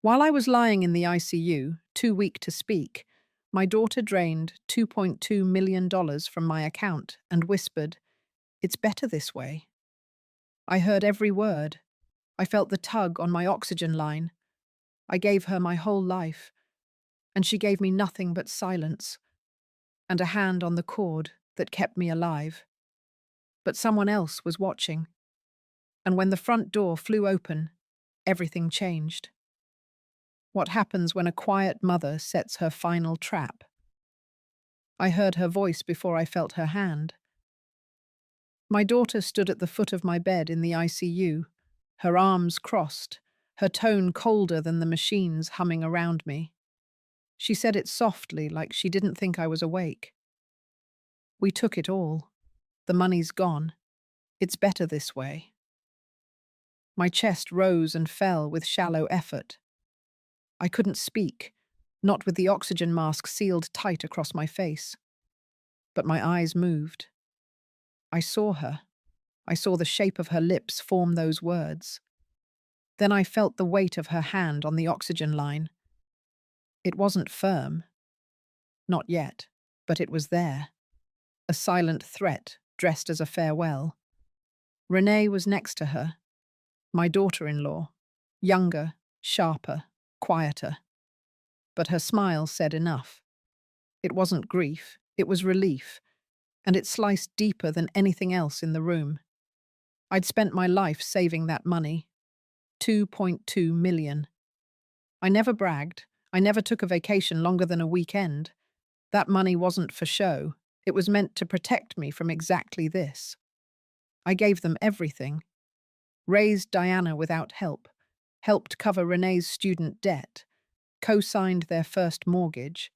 While I was lying in the ICU, too weak to speak, my daughter drained $2.2 million from my account and whispered, "It's better this way." I heard every word. I felt the tug on my oxygen line. I gave her my whole life, and she gave me nothing but silence and a hand on the cord that kept me alive. But someone else was watching, and when the front door flew open, everything changed. What happens when a quiet mother sets her final trap? I heard her voice before I felt her hand. My daughter stood at the foot of my bed in the ICU, her arms crossed, her tone colder than the machines humming around me. She said it softly, like she didn't think I was awake. "We took it all. The money's gone. It's better this way." My chest rose and fell with shallow effort. I couldn't speak, not with the oxygen mask sealed tight across my face. But my eyes moved. I saw her. I saw the shape of her lips form those words. Then I felt the weight of her hand on the oxygen line. It wasn't firm. Not yet, but it was there. A silent threat dressed as a farewell. Renee was next to her, my daughter-in-law, younger, sharper, quieter. But her smile said enough. It wasn't grief, it was relief, and it sliced deeper than anything else in the room. I'd spent my life saving that money. 2.2 million. I never bragged. I never took a vacation longer than a weekend. That money wasn't for show. It was meant to protect me from exactly this. I gave them everything. Raised Diana without help. Helped cover Renee's student debt. Co-signed their first mortgage.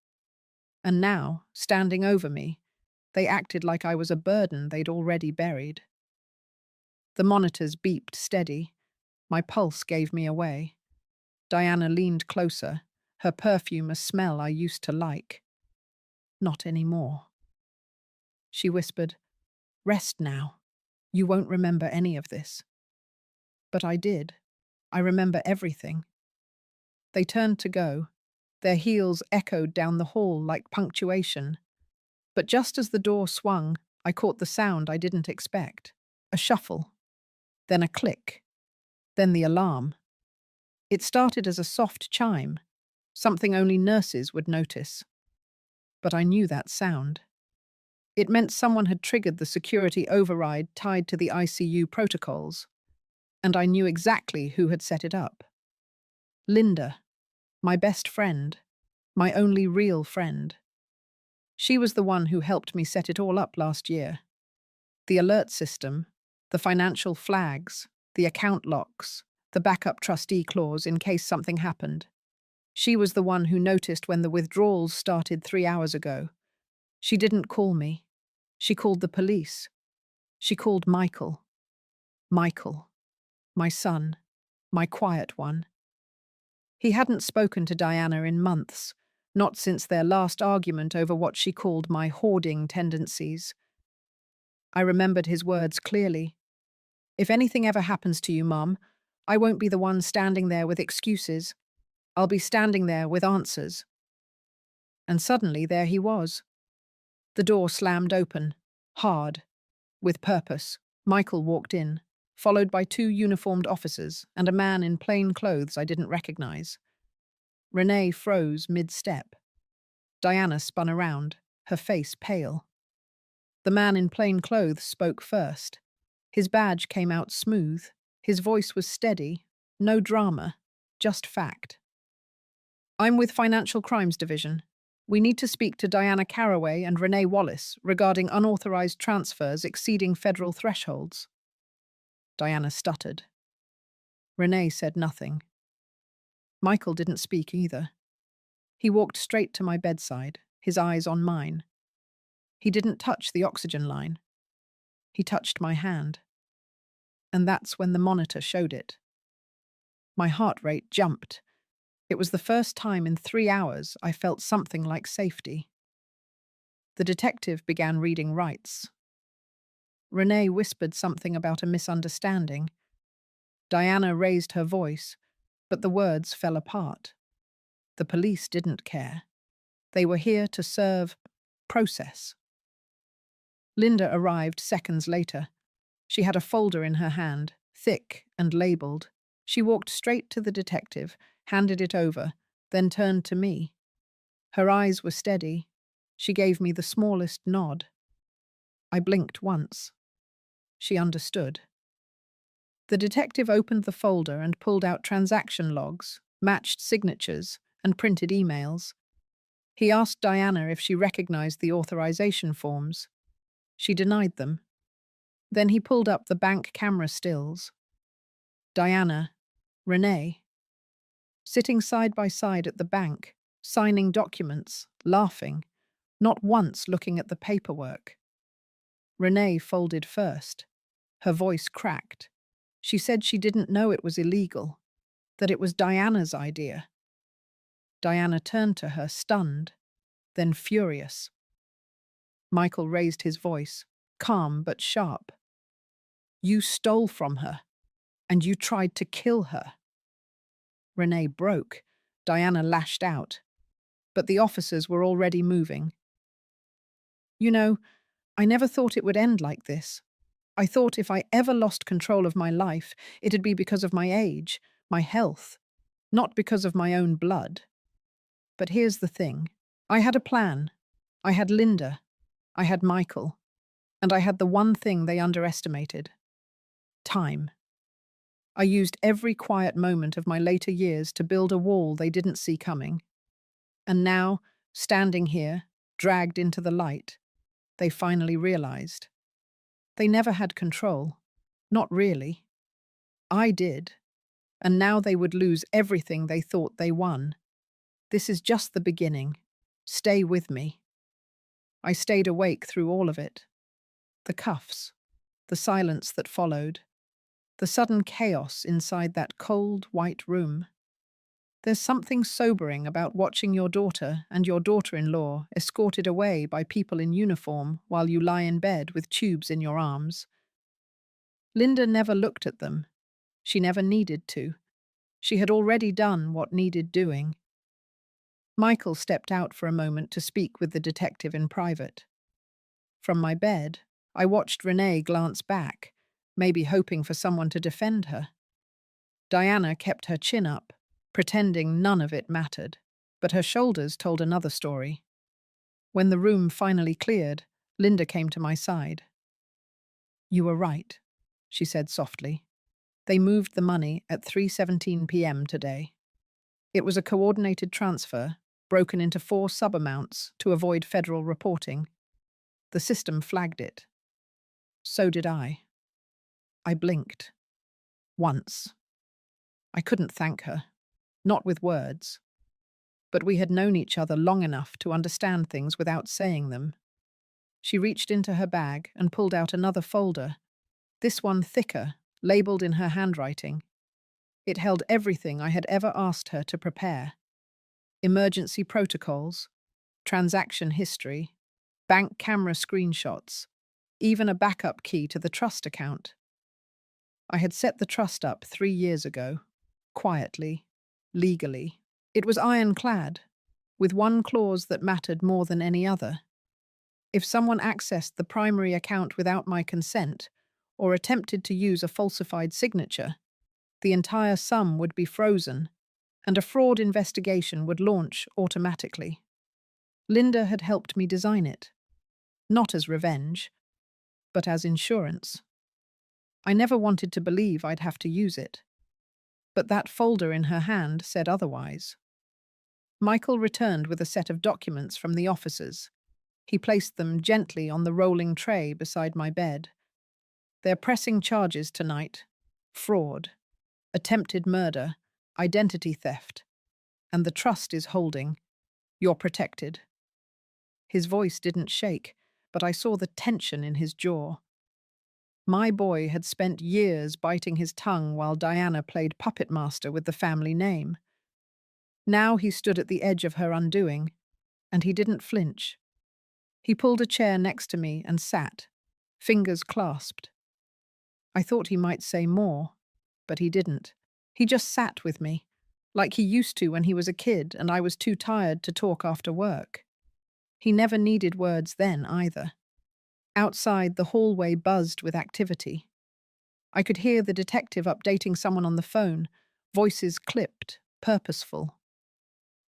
And now, standing over me, they acted like I was a burden they'd already buried. The monitors beeped steady. My pulse gave me away. Diana leaned closer, her perfume a smell I used to like. "Not anymore." She whispered, "Rest now. You won't remember any of this." But I did. I remember everything. They turned to go. Their heels echoed down the hall like punctuation. But just as the door swung, I caught the sound I didn't expect. A shuffle. Then a click. Then the alarm. It started as a soft chime, something only nurses would notice. But I knew that sound. It meant someone had triggered the security override tied to the ICU protocols. And I knew exactly who had set it up. Linda, my best friend, my only real friend. She was the one who helped me set it all up last year. The alert system, the financial flags, the account locks, the backup trustee clause in case something happened. She was the one who noticed when the withdrawals started 3 hours ago. She didn't call me. She called the police. She called Michael. Michael, my son, my quiet one. He hadn't spoken to Diana in months, not since their last argument over what she called my hoarding tendencies. I remembered his words clearly. "If anything ever happens to you, Mum, I won't be the one standing there with excuses. I'll be standing there with answers." And suddenly there he was. The door slammed open, hard, with purpose. Michael walked in, followed by 2 uniformed officers and a man in plain clothes I didn't recognize. Renee froze mid-step. Diana spun around, her face pale. The man in plain clothes spoke first. His badge came out smooth. His voice was steady, no drama, just fact. "I'm with Financial Crimes Division. We need to speak to Diana Caraway and Renee Wallace regarding unauthorized transfers exceeding federal thresholds." Diana stuttered. Renee said nothing. Michael didn't speak either. He walked straight to my bedside, his eyes on mine. He didn't touch the oxygen line. He touched my hand. And that's when the monitor showed it. My heart rate jumped. It was the first time in 3 hours I felt something like safety. The detective began reading rights. Renee whispered something about a misunderstanding. Diana raised her voice. But the words fell apart. The police didn't care. They were here to serve process. Linda arrived seconds later. She had a folder in her hand, thick and labeled. She walked straight to the detective, handed it over, then turned to me. Her eyes were steady. She gave me the smallest nod. I blinked once. She understood. The detective opened the folder and pulled out transaction logs, matched signatures, and printed emails. He asked Diana if she recognized the authorization forms. She denied them. Then he pulled up the bank camera stills. Diana, Renee, sitting side by side at the bank, signing documents, laughing, not once looking at the paperwork. Renee folded first. Her voice cracked. She said she didn't know it was illegal, that it was Diana's idea. Diana turned to her, stunned, then furious. Michael raised his voice, calm but sharp. You stole from her, and you tried to kill her. Renee broke. Diana lashed out. But the officers were already moving. You know, I never thought it would end like this. I thought if I ever lost control of my life, it'd be because of my age, my health, not because of my own blood. But here's the thing. I had a plan. I had Linda. I had Michael. And I had the one thing they underestimated. Time. I used every quiet moment of my later years to build a wall they didn't see coming. And now, standing here, dragged into the light, they finally realized. They never had control. Not really. I did. And now they would lose everything they thought they won. This is just the beginning. Stay with me. I stayed awake through all of it. The cuffs, the silence that followed, the sudden chaos inside that cold, white room. There's something sobering about watching your daughter and your daughter-in-law escorted away by people in uniform while you lie in bed with tubes in your arms. Linda never looked at them. She never needed to. She had already done what needed doing. Michael stepped out for a moment to speak with the detective in private. From my bed, I watched Renee glance back, maybe hoping for someone to defend her. Diana kept her chin up, pretending none of it mattered, but her shoulders told another story. When the room finally cleared, Linda came to my side. You were right, she said softly. They moved the money at 3:17 p.m. today. It was a coordinated transfer, broken into 4 sub-amounts to avoid federal reporting. The system flagged it. So did I. I blinked. Once. I couldn't thank her. Not with words. But we had known each other long enough to understand things without saying them. She reached into her bag and pulled out another folder, this one thicker, labeled in her handwriting. It held everything I had ever asked her to prepare. Emergency protocols, transaction history, bank camera screenshots, even a backup key to the trust account. I had set the trust up 3 years ago, quietly, legally. It was ironclad, with one clause that mattered more than any other. If someone accessed the primary account without my consent, or attempted to use a falsified signature, the entire sum would be frozen, and a fraud investigation would launch automatically. Linda had helped me design it, not as revenge, but as insurance. I never wanted to believe I'd have to use it, but that folder in her hand said otherwise. Michael returned with a set of documents from the officers. He placed them gently on the rolling tray beside my bed. They're pressing charges tonight: fraud, attempted murder, identity theft, and the trust is holding. You're protected. His voice didn't shake, but I saw the tension in his jaw. My boy had spent years biting his tongue while Diana played puppet master with the family name. Now he stood at the edge of her undoing, and he didn't flinch. He pulled a chair next to me and sat, fingers clasped. I thought he might say more, but he didn't. He just sat with me, like he used to when he was a kid and I was too tired to talk after work. He never needed words then either. Outside, the hallway buzzed with activity. I could hear the detective updating someone on the phone, voices clipped, purposeful.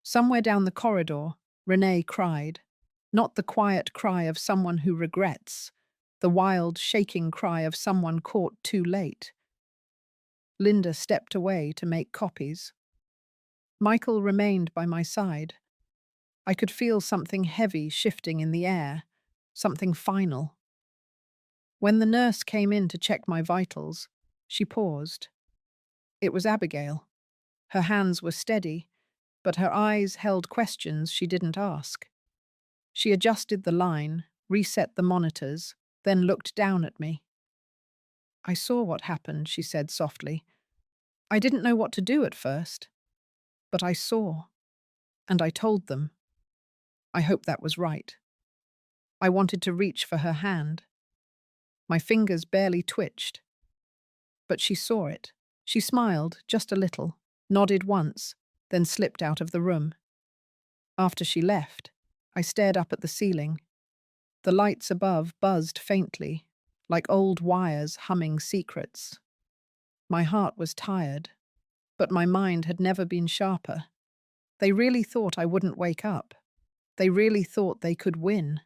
Somewhere down the corridor, Renee cried. Not the quiet cry of someone who regrets, the wild, shaking cry of someone caught too late. Linda stepped away to make copies. Michael remained by my side. I could feel something heavy shifting in the air, something final. When the nurse came in to check my vitals, she paused. It was Abigail. Her hands were steady, but her eyes held questions she didn't ask. She adjusted the line, reset the monitors, then looked down at me. "I saw what happened," she said softly. "I didn't know what to do at first, but I saw, and I told them." I hope that was right. I wanted to reach for her hand. My fingers barely twitched. But she saw it. She smiled, just a little, nodded once, then slipped out of the room. After she left, I stared up at the ceiling. The lights above buzzed faintly, like old wires humming secrets. My heart was tired, but my mind had never been sharper. They really thought I wouldn't wake up. They really thought they could win.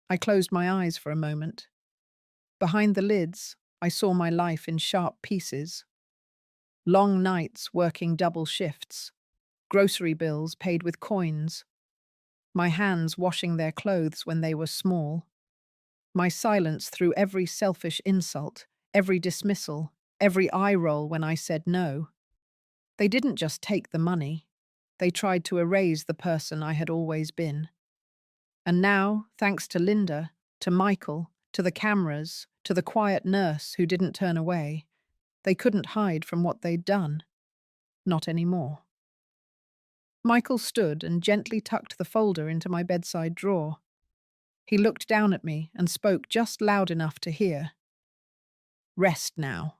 I closed my eyes for a moment. Behind the lids, I saw my life in sharp pieces. Long nights working double shifts, grocery bills paid with coins, my hands washing their clothes when they were small, my silence through every selfish insult, every dismissal, every eye roll when I said no. They didn't just take the money, they tried to erase the person I had always been. And now, thanks to Linda, to Michael, to the cameras, to the quiet nurse who didn't turn away, they couldn't hide from what they'd done. Not anymore. Michael stood and gently tucked the folder into my bedside drawer. He looked down at me and spoke just loud enough to hear. "Rest now.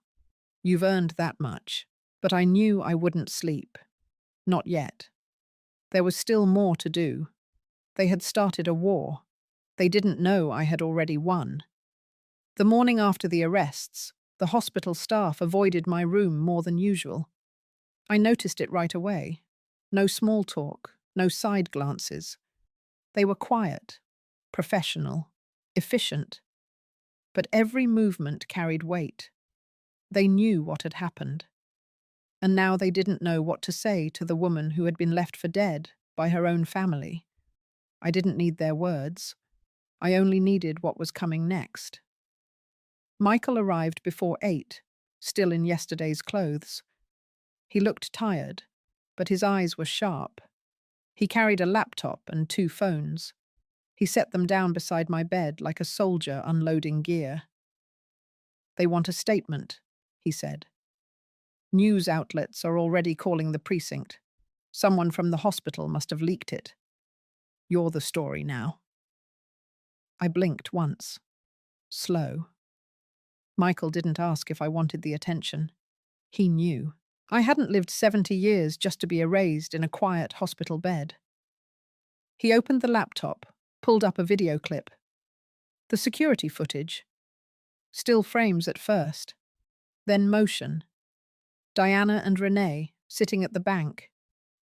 You've earned that much." But I knew I wouldn't sleep. Not yet. There was still more to do. They had started a war. They didn't know I had already won. The morning after the arrests, the hospital staff avoided my room more than usual. I noticed it right away. No small talk, no side glances. They were quiet, professional, efficient. But every movement carried weight. They knew what had happened. And now they didn't know what to say to the woman who had been left for dead by her own family. I didn't need their words. I only needed what was coming next. Michael arrived before 8, still in yesterday's clothes. He looked tired, but his eyes were sharp. He carried a laptop and 2 phones. He set them down beside my bed like a soldier unloading gear. "They want a statement," he said. "News outlets are already calling the precinct. Someone from the hospital must have leaked it. You're the story now." I blinked once. Slow. Michael didn't ask if I wanted the attention. He knew. I hadn't lived 70 years just to be erased in a quiet hospital bed. He opened the laptop, pulled up a video clip. The security footage. Still frames at first. Then motion. Diana and Renee sitting at the bank,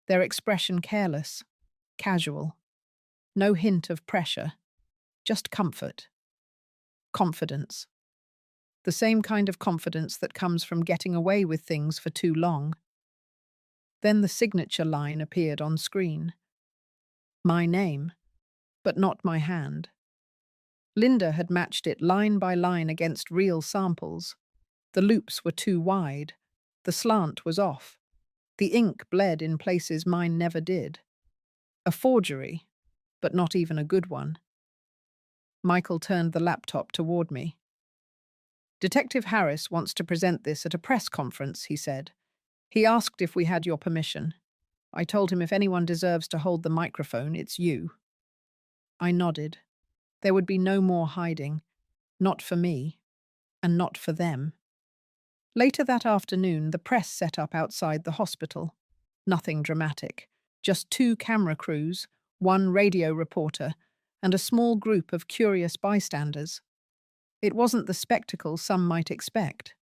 their expression careless, casual. No hint of pressure, just comfort. Confidence. The same kind of confidence that comes from getting away with things for too long. Then the signature line appeared on screen. My name, but not my hand. Linda had matched it line by line against real samples. The loops were too wide. The slant was off. The ink bled in places mine never did. A forgery, but not even a good one. Michael turned the laptop toward me. "Detective Harris wants to present this at a press conference," he said. "He asked if we had your permission. I told him if anyone deserves to hold the microphone, it's you." I nodded. There would be no more hiding. Not for me, and not for them. Later that afternoon, the press set up outside the hospital. Nothing dramatic. Just two camera crews, one radio reporter, and a small group of curious bystanders. It wasn't the spectacle some might expect,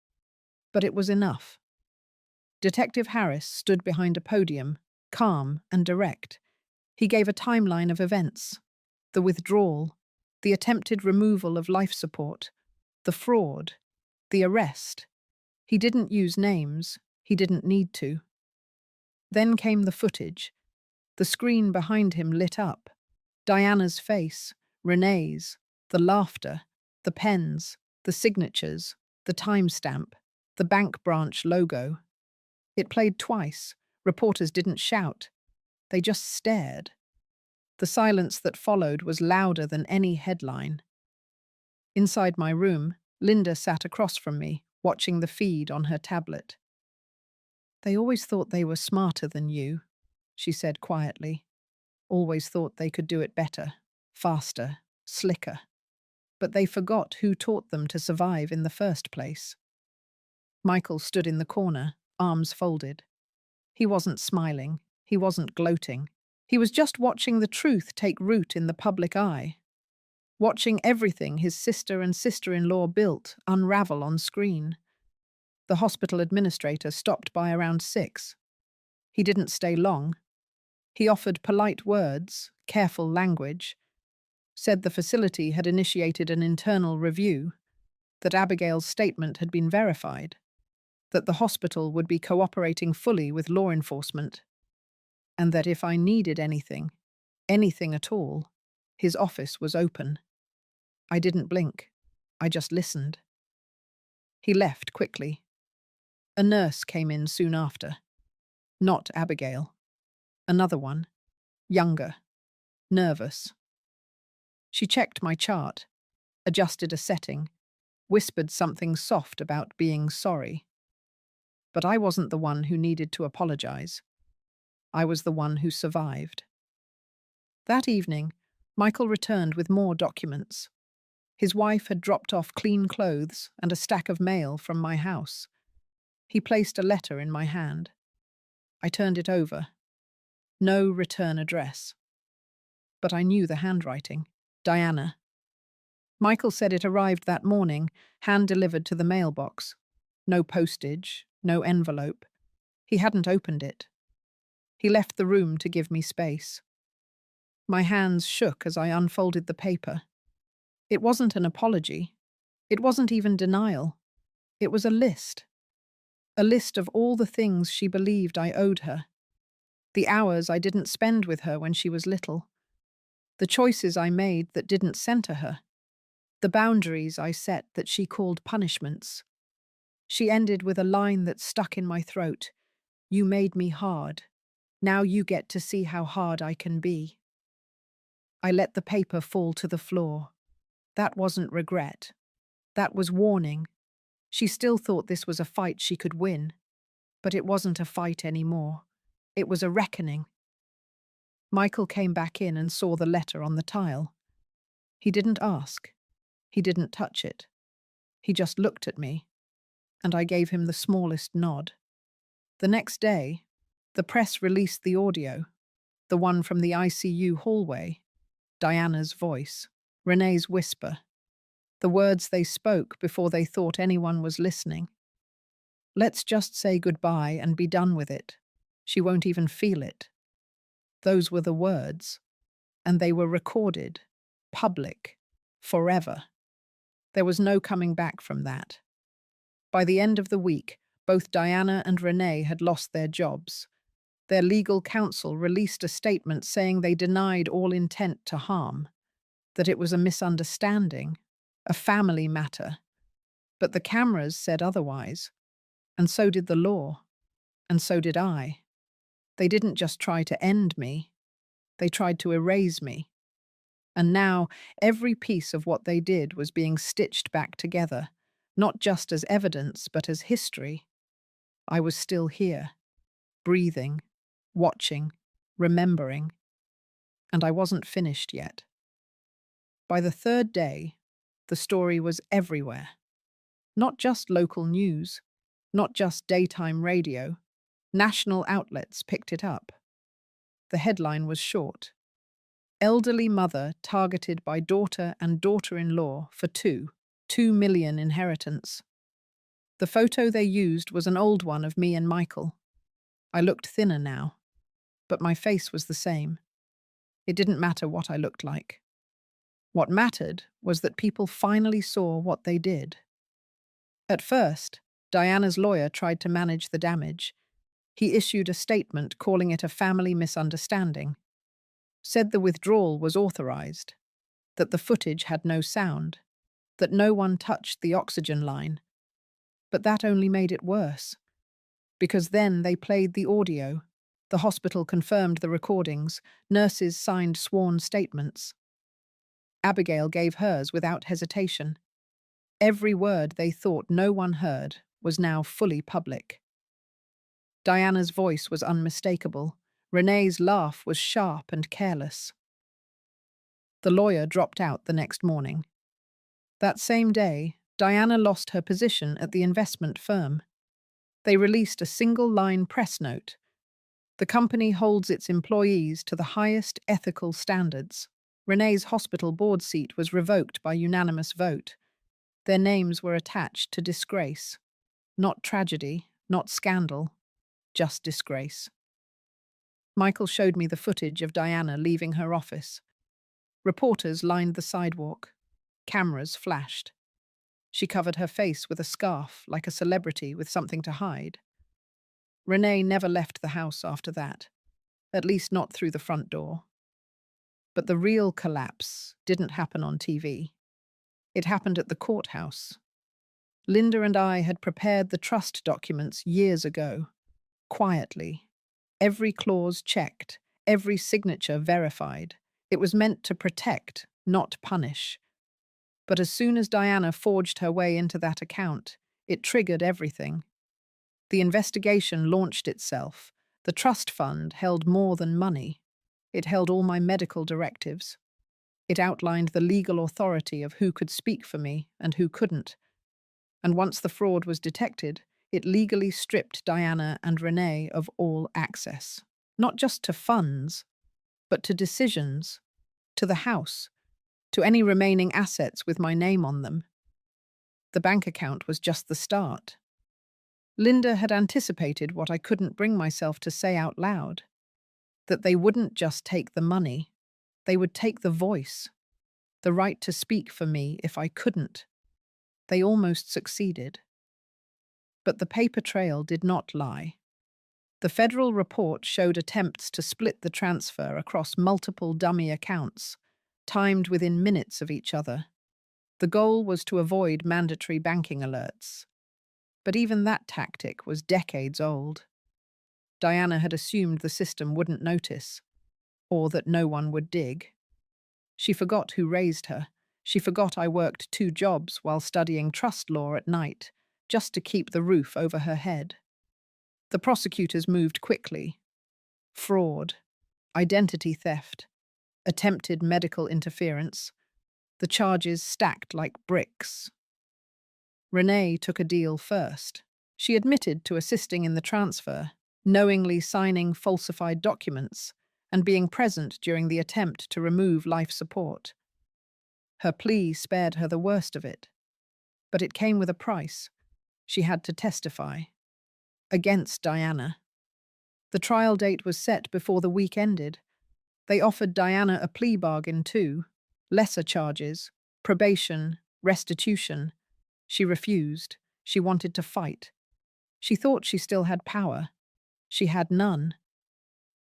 but it was enough. Detective Harris stood behind a podium, calm and direct. He gave a timeline of events: the withdrawal, the attempted removal of life support, the fraud, the arrest. He didn't use names. He didn't need to. Then came the footage. The screen behind him lit up. Diana's face, Renee's, the laughter, the pens, the signatures, the timestamp, the bank branch logo. It played twice. Reporters didn't shout. They just stared. The silence that followed was louder than any headline. Inside my room, Linda sat across from me, watching the feed on her tablet. "They always thought they were smarter than you," she said quietly. "Always thought they could do it better, faster, slicker. But they forgot who taught them to survive in the first place." Michael stood in the corner, arms folded. He wasn't smiling. He wasn't gloating. He was just watching the truth take root in the public eye. Watching everything his sister and sister-in-law built unravel on screen. The hospital administrator stopped by around 6. He didn't stay long. He offered polite words, careful language, said the facility had initiated an internal review, that Abigail's statement had been verified, that the hospital would be cooperating fully with law enforcement, and that if I needed anything, anything at all, his office was open. I didn't blink. I just listened. He left quickly. A nurse came in soon after. Not Abigail. Another one. Younger. Nervous. She checked my chart, adjusted a setting, whispered something soft about being sorry. But I wasn't the one who needed to apologize. I was the one who survived. That evening, Michael returned with more documents. His wife had dropped off clean clothes and a stack of mail from my house. He placed a letter in my hand. I turned it over. No return address. But I knew the handwriting. Diana. Michael said it arrived that morning, hand-delivered to the mailbox. No postage, no envelope. He hadn't opened it. He left the room to give me space. My hands shook as I unfolded the paper. It wasn't an apology. It wasn't even denial. It was a list. A list of all the things she believed I owed her. The hours I didn't spend with her when she was little. The choices I made that didn't center her. The boundaries I set that she called punishments. She ended with a line that stuck in my throat. "You made me hard. Now you get to see how hard I can be." I let the paper fall to the floor. That wasn't regret. That was warning. She still thought this was a fight she could win. But it wasn't a fight anymore. It was a reckoning. Michael came back in and saw the letter on the tile. He didn't ask. He didn't touch it. He just looked at me, and I gave him the smallest nod. The next day, the press released the audio, the one from the ICU hallway, Diana's voice, Renee's whisper, the words they spoke before they thought anyone was listening. "Let's just say goodbye and be done with it. She won't even feel it." Those were the words, and they were recorded, public, forever. There was no coming back from that. By the end of the week, both Diana and Renee had lost their jobs. Their legal counsel released a statement saying they denied all intent to harm, that it was a misunderstanding, a family matter. But the cameras said otherwise, and so did the law, and so did I. They didn't just try to end me, they tried to erase me. And now, every piece of what they did was being stitched back together, not just as evidence, but as history. I was still here, breathing, watching, remembering. And I wasn't finished yet. By the third day, the story was everywhere. Not just local news, not just daytime radio, National outlets picked it up. The headline was short: Elderly mother targeted by daughter and daughter-in-law for $2 million inheritance. The photo they used was an old one of me and Michael. I looked thinner now, but my face was the same. It didn't matter what I looked like. What mattered was that people finally saw what they did. At first, Diana's lawyer tried to manage the damage. He issued a statement calling it a family misunderstanding, said the withdrawal was authorized, that the footage had no sound, that no one touched the oxygen line. But that only made it worse, because then they played the audio. The hospital confirmed the recordings, nurses signed sworn statements. Abigail gave hers without hesitation. Every word they thought no one heard was now fully public. Diana's voice was unmistakable. Renee's laugh was sharp and careless. The lawyer dropped out the next morning. That same day, Diana lost her position at the investment firm. They released a single-line press note. The company holds its employees to the highest ethical standards. Renee's hospital board seat was revoked by unanimous vote. Their names were attached to disgrace. Not tragedy, not scandal, just disgrace. Michael showed me the footage of Diana leaving her office. Reporters lined the sidewalk. Cameras flashed. She covered her face with a scarf like a celebrity with something to hide. Renee never left the house after that, at least not through the front door. But the real collapse didn't happen on TV. It happened at the courthouse. Linda and I had prepared the trust documents years ago, quietly. Every clause checked, every signature verified. It was meant to protect, not punish. But as soon as Diana forged her way into that account, it triggered everything. The investigation launched itself. The trust fund held more than money. It held all my medical directives. It outlined the legal authority of who could speak for me and who couldn't. And once the fraud was detected, it legally stripped Diana and Renee of all access. Not just to funds, but to decisions, to the house, to any remaining assets with my name on them. The bank account was just the start. Linda had anticipated what I couldn't bring myself to say out loud, that they wouldn't just take the money, they would take the voice, the right to speak for me if I couldn't. They almost succeeded. But the paper trail did not lie. The federal report showed attempts to split the transfer across multiple dummy accounts, timed within minutes of each other. The goal was to avoid mandatory banking alerts. But even that tactic was decades old. Diana had assumed the system wouldn't notice, or that no one would dig. She forgot who raised her. She forgot I worked 2 jobs while studying trust law at night, just to keep the roof over her head. The prosecutors moved quickly. Fraud, identity theft, attempted medical interference. The charges stacked like bricks. Renee took a deal first. She admitted to assisting in the transfer, knowingly signing falsified documents, and being present during the attempt to remove life support. Her plea spared her the worst of it. But it came with a price. She had to testify. Against Diana. The trial date was set before the week ended. They offered Diana a plea bargain too. Lesser charges, probation, restitution. She refused. She wanted to fight. She thought she still had power. She had none.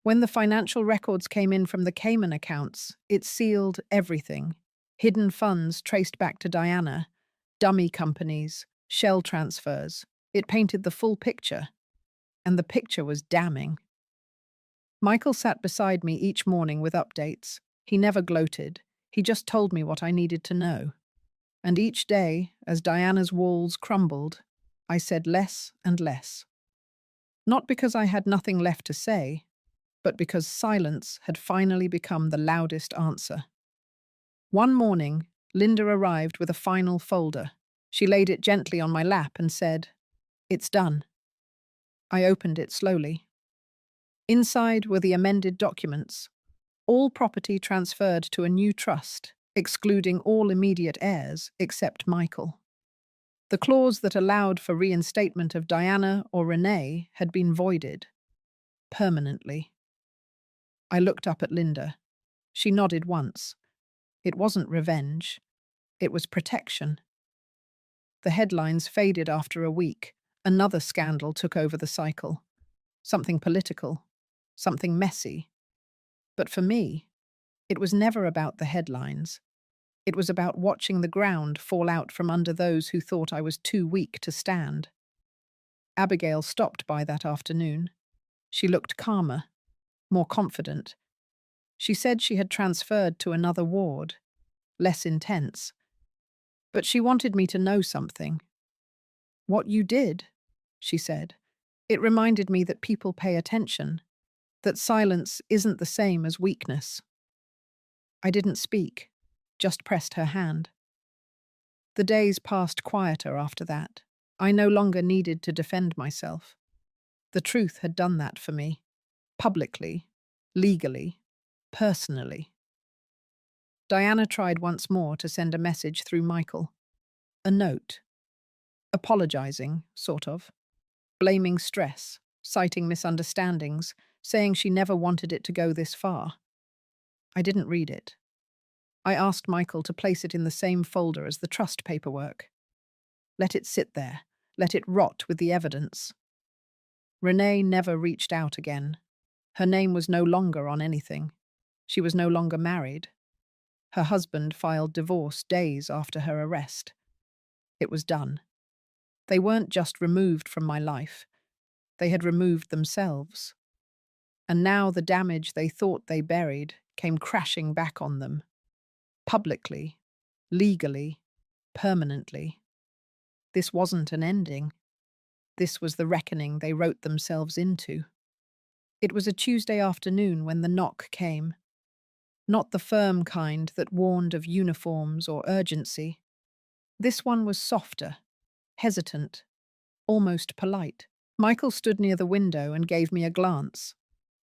When the financial records came in from the Cayman accounts, it sealed everything. Hidden funds traced back to Diana, dummy companies, shell transfers. It painted the full picture. And the picture was damning. Michael sat beside me each morning with updates. He never gloated. He just told me what I needed to know. And each day, as Diana's walls crumbled, I said less and less. Not because I had nothing left to say, but because silence had finally become the loudest answer. One morning, Linda arrived with a final folder. She laid it gently on my lap and said, "It's done." I opened it slowly. Inside were the amended documents. All property transferred to a new trust, excluding all immediate heirs except Michael. The clause that allowed for reinstatement of Diana or Renee had been voided. Permanently. I looked up at Linda. She nodded once. It wasn't revenge. It was protection. The headlines faded after a week. Another scandal took over the cycle. Something political. Something messy. But for me, it was never about the headlines. It was about watching the ground fall out from under those who thought I was too weak to stand. Abigail stopped by that afternoon. She looked calmer, more confident. She said she had transferred to another ward, less intense. But she wanted me to know something. "What you did," she said. "It reminded me that people pay attention, that silence isn't the same as weakness." I didn't speak, just pressed her hand. The days passed quieter after that. I no longer needed to defend myself. The truth had done that for me. Publicly, legally, personally. Diana tried once more to send a message through Michael. A note. Apologizing, sort of. Blaming stress, citing misunderstandings, saying she never wanted it to go this far. I didn't read it. I asked Michael to place it in the same folder as the trust paperwork. Let it sit there. Let it rot with the evidence. Renee never reached out again. Her name was no longer on anything. She was no longer married. Her husband filed divorce days after her arrest. It was done. They weren't just removed from my life. They had removed themselves. And now the damage they thought they buried came crashing back on them. Publicly, legally, permanently. This wasn't an ending. This was the reckoning they wrote themselves into. It was a Tuesday afternoon when the knock came. Not the firm kind that warned of uniforms or urgency. This one was softer, hesitant, almost polite. Michael stood near the window and gave me a glance.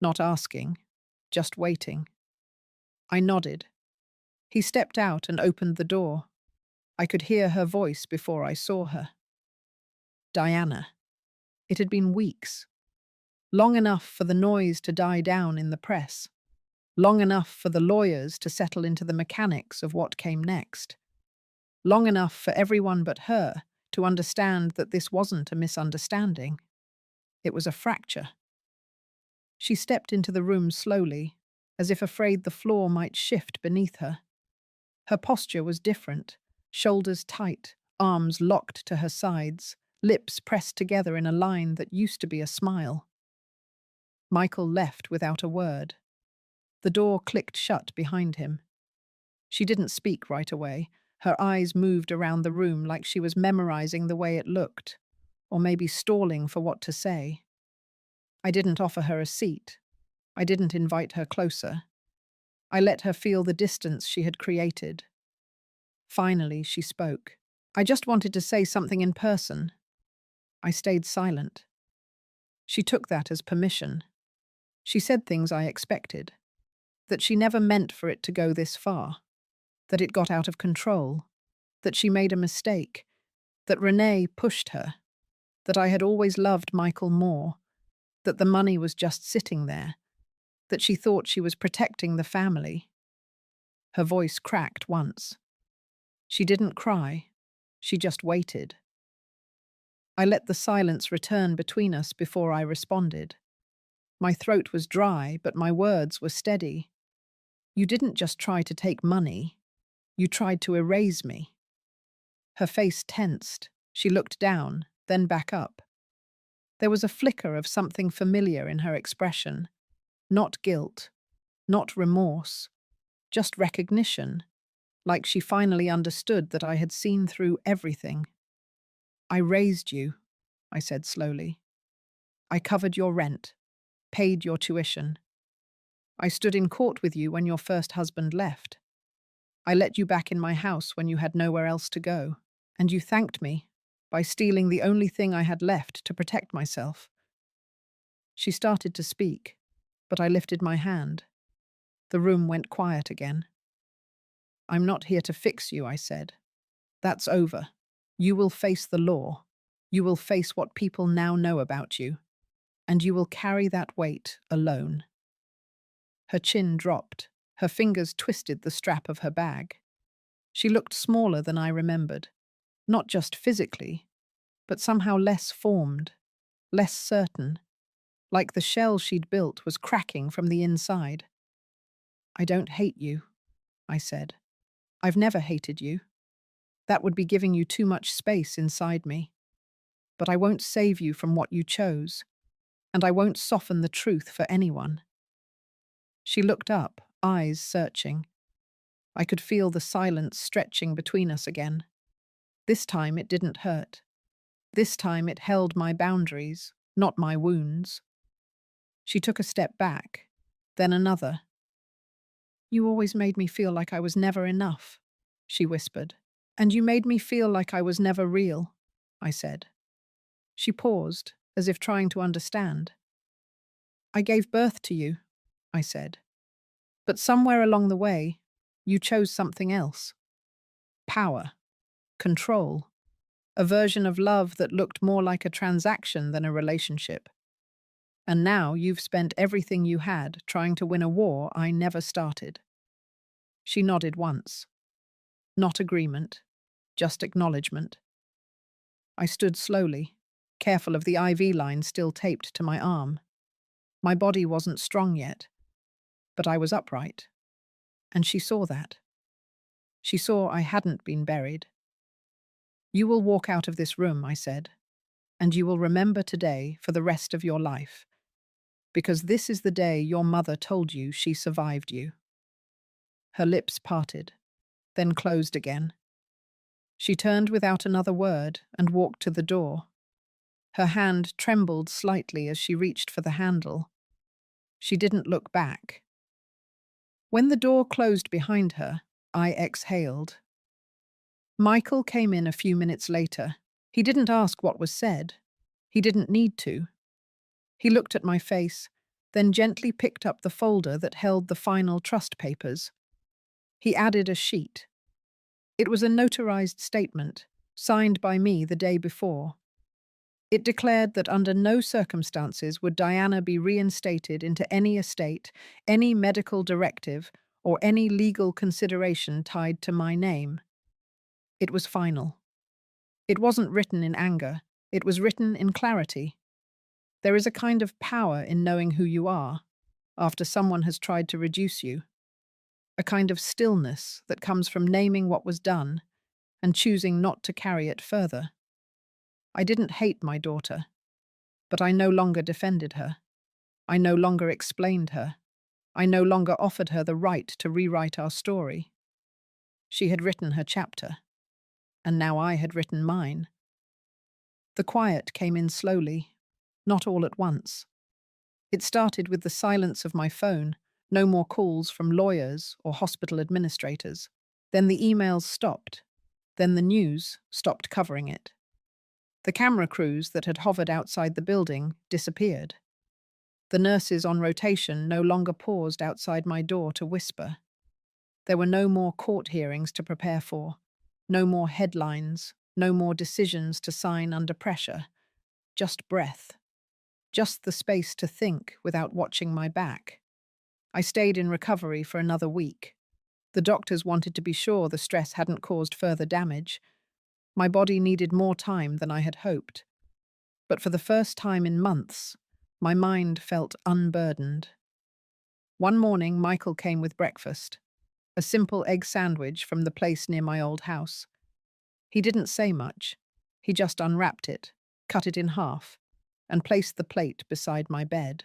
Not asking, just waiting. I nodded. He stepped out and opened the door. I could hear her voice before I saw her. Diana. It had been weeks. Long enough for the noise to die down in the press. Long enough for the lawyers to settle into the mechanics of what came next. Long enough for everyone but her to understand that this wasn't a misunderstanding. It was a fracture. She stepped into the room slowly, as if afraid the floor might shift beneath her. Her posture was different, shoulders tight, arms locked to her sides, lips pressed together in a line that used to be a smile. Michael left without a word. The door clicked shut behind him. She didn't speak right away. Her eyes moved around the room like she was memorizing the way it looked, or maybe stalling for what to say. I didn't offer her a seat. I didn't invite her closer. I let her feel the distance she had created. Finally, she spoke. "I just wanted to say something in person." I stayed silent. She took that as permission. She said things I expected. That she never meant for it to go this far. That it got out of control. That she made a mistake. That Renee pushed her. That I had always loved Michael more. That the money was just sitting there. That she thought she was protecting the family. Her voice cracked once. She didn't cry. She just waited. I let the silence return between us before I responded. My throat was dry, but my words were steady. "You didn't just try to take money. You tried to erase me." Her face tensed. She looked down, then back up. There was a flicker of something familiar in her expression. Not guilt, not remorse, just recognition, like she finally understood that I had seen through everything. "I raised you," I said slowly. "I covered your rent, paid your tuition. I stood in court with you when your first husband left. I let you back in my house when you had nowhere else to go, and you thanked me by stealing the only thing I had left to protect myself. She started to speak, but I lifted my hand. The room went quiet again. "I'm not here to fix you," I said. "That's over. You will face the law. You will face what people now know about you, and you will carry that weight alone." Her chin dropped. Her fingers twisted the strap of her bag. She looked smaller than I remembered, not just physically, but somehow less formed, less certain, like the shell she'd built was cracking from the inside. "I don't hate you," I said. "I've never hated you. That would be giving you too much space inside me. But I won't save you from what you chose, and I won't soften the truth for anyone." She looked up, eyes searching. I could feel the silence stretching between us again. This time it didn't hurt. This time it held my boundaries, not my wounds. She took a step back, then another. "You always made me feel like I was never enough," she whispered. "And you made me feel like I was never real," I said. She paused, as if trying to understand. "I gave birth to you," I said. "But somewhere along the way, you chose something else. Power, control, a version of love that looked more like a transaction than a relationship. And now you've spent everything you had trying to win a war I never started." She nodded once. Not agreement, just acknowledgement. I stood slowly, careful of the IV line still taped to my arm. My body wasn't strong yet, but I was upright. And she saw that. She saw I hadn't been buried. "You will walk out of this room," I said, "and you will remember today for the rest of your life, because this is the day your mother told you she survived you." Her lips parted, then closed again. She turned without another word and walked to the door. Her hand trembled slightly as she reached for the handle. She didn't look back. When the door closed behind her, I exhaled. Michael came in a few minutes later. He didn't ask what was said. He didn't need to. He looked at my face, then gently picked up the folder that held the final trust papers. He added a sheet. It was a notarized statement, signed by me the day before. It declared that under no circumstances would Diana be reinstated into any estate, any medical directive, or any legal consideration tied to my name. It was final. It wasn't written in anger. It was written in clarity. There is a kind of power in knowing who you are, after someone has tried to reduce you. A kind of stillness that comes from naming what was done and choosing not to carry it further. I didn't hate my daughter, but I no longer defended her. I no longer explained her. I no longer offered her the right to rewrite our story. She had written her chapter, and now I had written mine. The quiet came in slowly, not all at once. It started with the silence of my phone, no more calls from lawyers or hospital administrators. Then the emails stopped. Then the news stopped covering it. The camera crews that had hovered outside the building disappeared. The nurses on rotation no longer paused outside my door to whisper. There were no more court hearings to prepare for, no more headlines, no more decisions to sign under pressure. Just breath. Just the space to think without watching my back. I stayed in recovery for another week. The doctors wanted to be sure the stress hadn't caused further damage. My body needed more time than I had hoped. But for the first time in months, my mind felt unburdened. One morning, Michael came with breakfast, a simple egg sandwich from the place near my old house. He didn't say much. He just unwrapped it, cut it in half, and placed the plate beside my bed.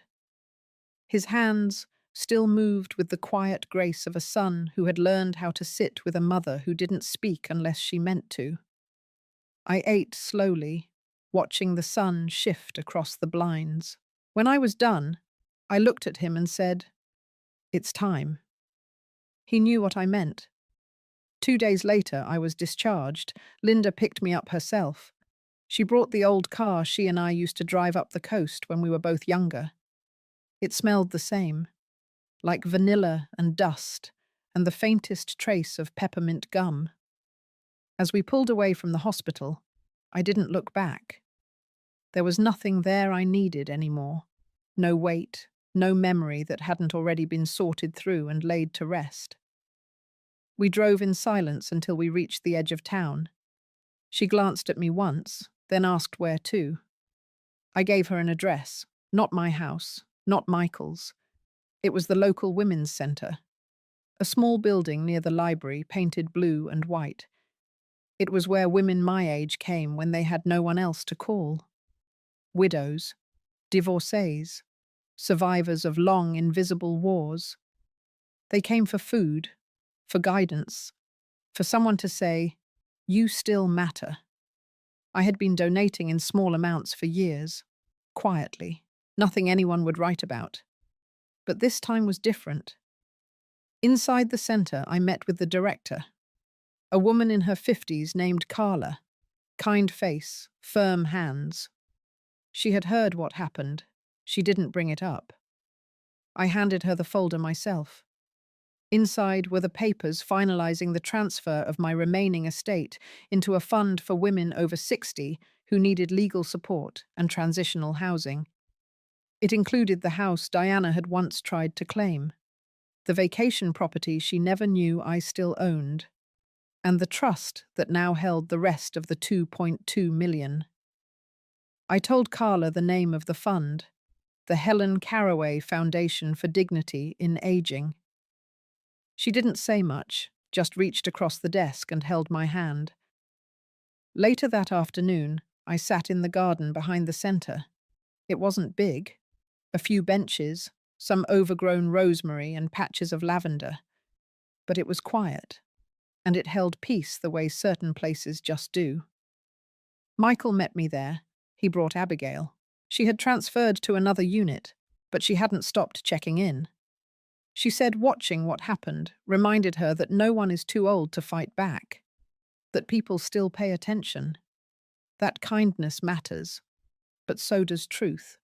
His hands still moved with the quiet grace of a son who had learned how to sit with a mother who didn't speak unless she meant to. I ate slowly, watching the sun shift across the blinds. When I was done, I looked at him and said, "It's time." He knew what I meant. 2 days later, I was discharged. Linda picked me up herself. She brought the old car she and I used to drive up the coast when we were both younger. It smelled the same, like vanilla and dust, and the faintest trace of peppermint gum. As we pulled away from the hospital, I didn't look back. There was nothing there I needed anymore. No weight, no memory that hadn't already been sorted through and laid to rest. We drove in silence until we reached the edge of town. She glanced at me once, then asked where to. I gave her an address, not my house, not Michael's. It was the local women's centre, a small building near the library painted blue and white. It was where women my age came when they had no one else to call. Widows, divorcees, survivors of long, invisible wars. They came for food, for guidance, for someone to say, "You still matter." I had been donating in small amounts for years, quietly, nothing anyone would write about. But this time was different. Inside the centre, I met with the director, a woman in her 50s named Carla, kind face, firm hands. She had heard what happened. She didn't bring it up. I handed her the folder myself. Inside were the papers finalizing the transfer of my remaining estate into a fund for women over 60 who needed legal support and transitional housing. It included the house Diana had once tried to claim, the vacation property she never knew I still owned, and the trust that now held the rest of the 2.2 million. I told Carla the name of the fund, the Helen Caraway Foundation for Dignity in Aging. She didn't say much, just reached across the desk and held my hand. Later that afternoon, I sat in the garden behind the centre. It wasn't big. A few benches, some overgrown rosemary and patches of lavender. But it was quiet, and it held peace the way certain places just do. Michael met me there. He brought Abigail. She had transferred to another unit, but she hadn't stopped checking in. She said watching what happened reminded her that no one is too old to fight back, that people still pay attention, that kindness matters, but so does truth.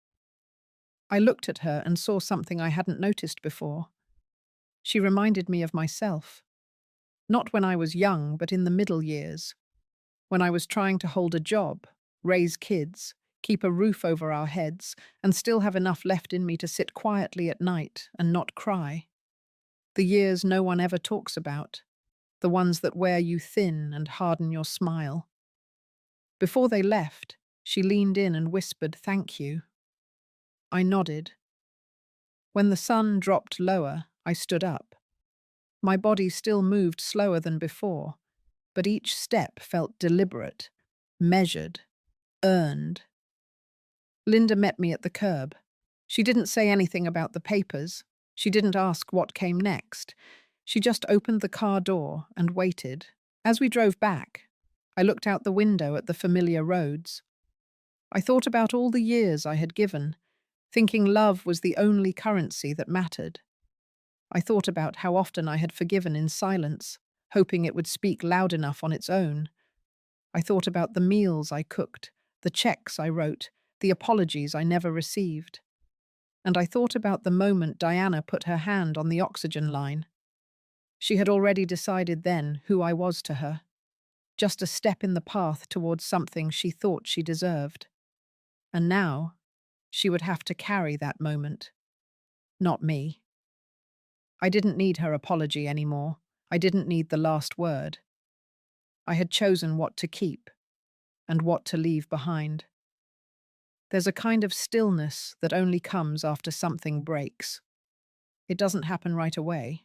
I looked at her and saw something I hadn't noticed before. She reminded me of myself, not when I was young, but in the middle years, when I was trying to hold a job, raise kids, keep a roof over our heads, and still have enough left in me to sit quietly at night and not cry. The years no one ever talks about, the ones that wear you thin and harden your smile. Before they left, she leaned in and whispered, "Thank you." I nodded. When the sun dropped lower, I stood up. My body still moved slower than before, but each step felt deliberate, measured, earned. Linda met me at the curb. She didn't say anything about the papers. She didn't ask what came next. She just opened the car door and waited. As we drove back, I looked out the window at the familiar roads. I thought about all the years I had given, thinking love was the only currency that mattered. I thought about how often I had forgiven in silence, hoping it would speak loud enough on its own. I thought about the meals I cooked, the checks I wrote, the apologies I never received. And I thought about the moment Diana put her hand on the oxygen line. She had already decided then who I was to her, just a step in the path towards something she thought she deserved. And now, she would have to carry that moment, not me. I didn't need her apology anymore. I didn't need the last word. I had chosen what to keep and what to leave behind. There's a kind of stillness that only comes after something breaks. It doesn't happen right away.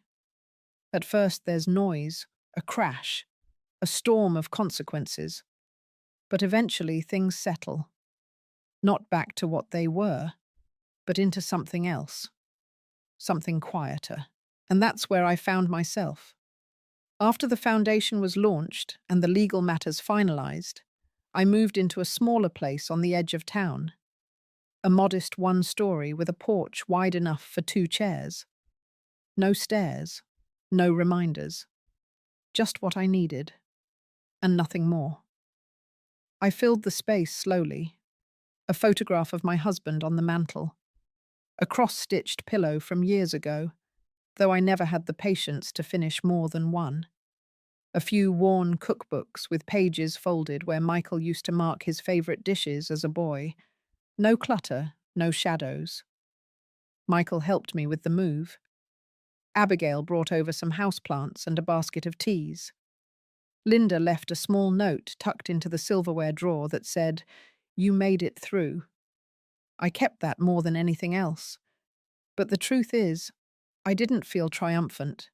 At first there's noise, a crash, a storm of consequences. But eventually things settle. Not back to what they were, but into something else. Something quieter. And that's where I found myself. After the foundation was launched and the legal matters finalized, I moved into a smaller place on the edge of town. A modest one-story with a porch wide enough for 2 chairs. No stairs, no reminders. Just what I needed, and nothing more. I filled the space slowly. A photograph of my husband on the mantel. a cross-stitched pillow from years ago, though I never had the patience to finish more than one. A few worn cookbooks with pages folded where Michael used to mark his favorite dishes as a boy. No clutter, no shadows. Michael helped me with the move. Abigail brought over some houseplants and a basket of teas. Linda left a small note tucked into the silverware drawer that said, "You made it through." I kept that more than anything else. But the truth is, I didn't feel triumphant.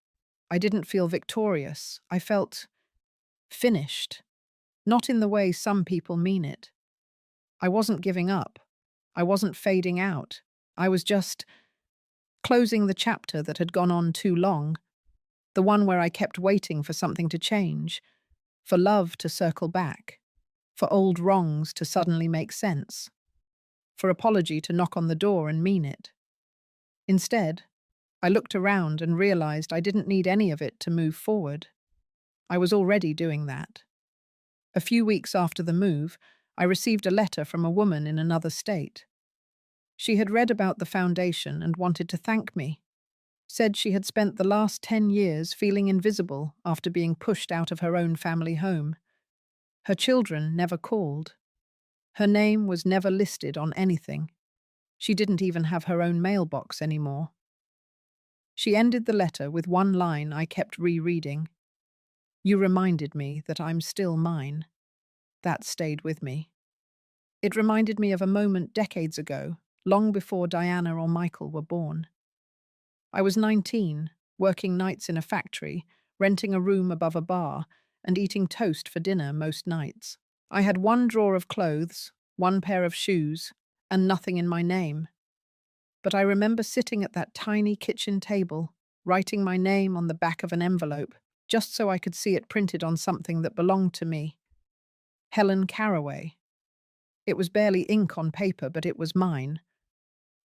I didn't feel victorious. I felt finished. Not in the way some people mean it. I wasn't giving up. I wasn't fading out. I was just closing the chapter that had gone on too long, the one where I kept waiting for something to change, for love to circle back, for old wrongs to suddenly make sense, for apology to knock on the door and mean it. Instead, I looked around and realized I didn't need any of it to move forward. I was already doing that. A few weeks after the move, I received a letter from a woman in another state. She had read about the foundation and wanted to thank me. Said she had spent the last 10 years feeling invisible after being pushed out of her own family home. Her children never called. Her name was never listed on anything. She didn't even have her own mailbox anymore. She ended the letter with one line I kept rereading. "You reminded me that I'm still mine." That stayed with me. It reminded me of a moment decades ago, long before Diana or Michael were born. I was 19, working nights in a factory, renting a room above a bar, and eating toast for dinner most nights. I had one drawer of clothes, one pair of shoes, and nothing in my name. But I remember sitting at that tiny kitchen table, writing my name on the back of an envelope, just so I could see it printed on something that belonged to me. Helen Caraway. It was barely ink on paper, but it was mine.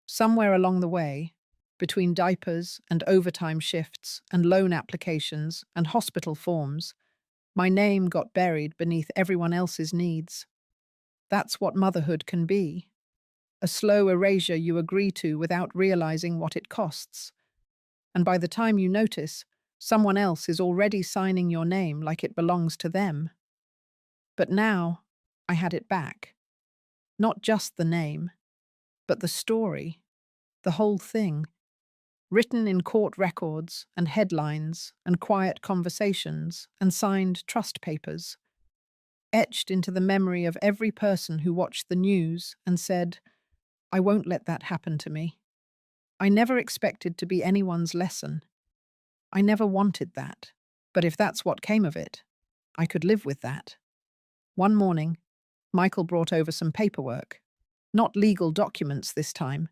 Somewhere along the way, between diapers and overtime shifts and loan applications and hospital forms, my name got buried beneath everyone else's needs. That's what motherhood can be. A slow erasure you agree to without realizing what it costs. And by the time you notice, someone else is already signing your name like it belongs to them. But now, I had it back. Not just the name, but the story, the whole thing, written in court records and headlines and quiet conversations and signed trust papers, etched into the memory of every person who watched the news and said, "I won't let that happen to me." I never expected to be anyone's lesson. I never wanted that. But if that's what came of it, I could live with that. One morning, Michael brought over some paperwork. Not legal documents this time.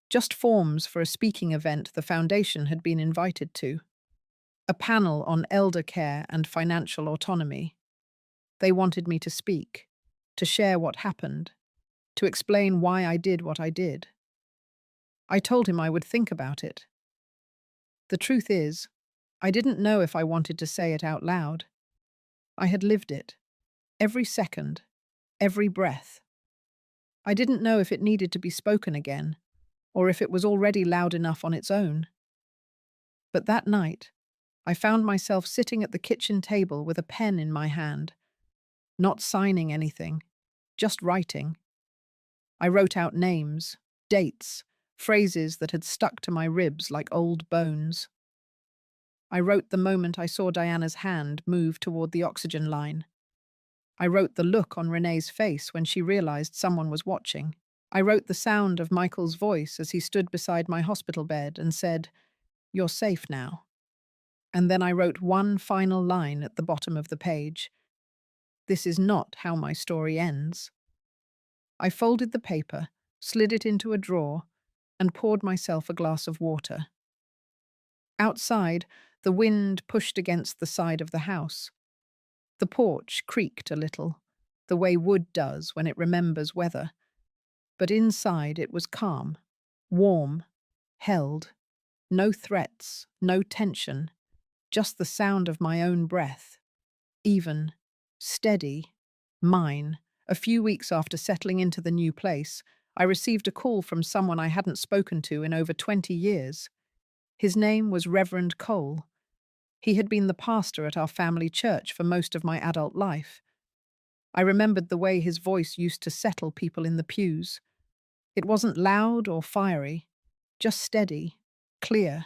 Just forms for a speaking event the foundation had been invited to. A panel on elder care and financial autonomy. They wanted me to speak, to share what happened, to explain why I did what I did. I told him I would think about it. The truth is, I didn't know if I wanted to say it out loud. I had lived it. Every second, every breath. I didn't know if it needed to be spoken again, or if it was already loud enough on its own. But that night, I found myself sitting at the kitchen table with a pen in my hand, not signing anything, just writing. I wrote out names, dates, phrases that had stuck to my ribs like old bones. I wrote the moment I saw Diana's hand move toward the oxygen line. I wrote the look on Renee's face when she realized someone was watching. I wrote the sound of Michael's voice as he stood beside my hospital bed and said, "You're safe now." And then I wrote one final line at the bottom of the page. "This is not how my story ends." I folded the paper, slid it into a drawer, and poured myself a glass of water. Outside, the wind pushed against the side of the house. The porch creaked a little, the way wood does when it remembers weather. But inside it was calm, warm, held. No threats, no tension, just the sound of my own breath. Even, steady, mine. A few weeks after settling into the new place, I received a call from someone I hadn't spoken to in over 20 years. His name was Reverend Cole. He had been the pastor at our family church for most of my adult life. I remembered the way his voice used to settle people in the pews. It wasn't loud or fiery, just steady, clear,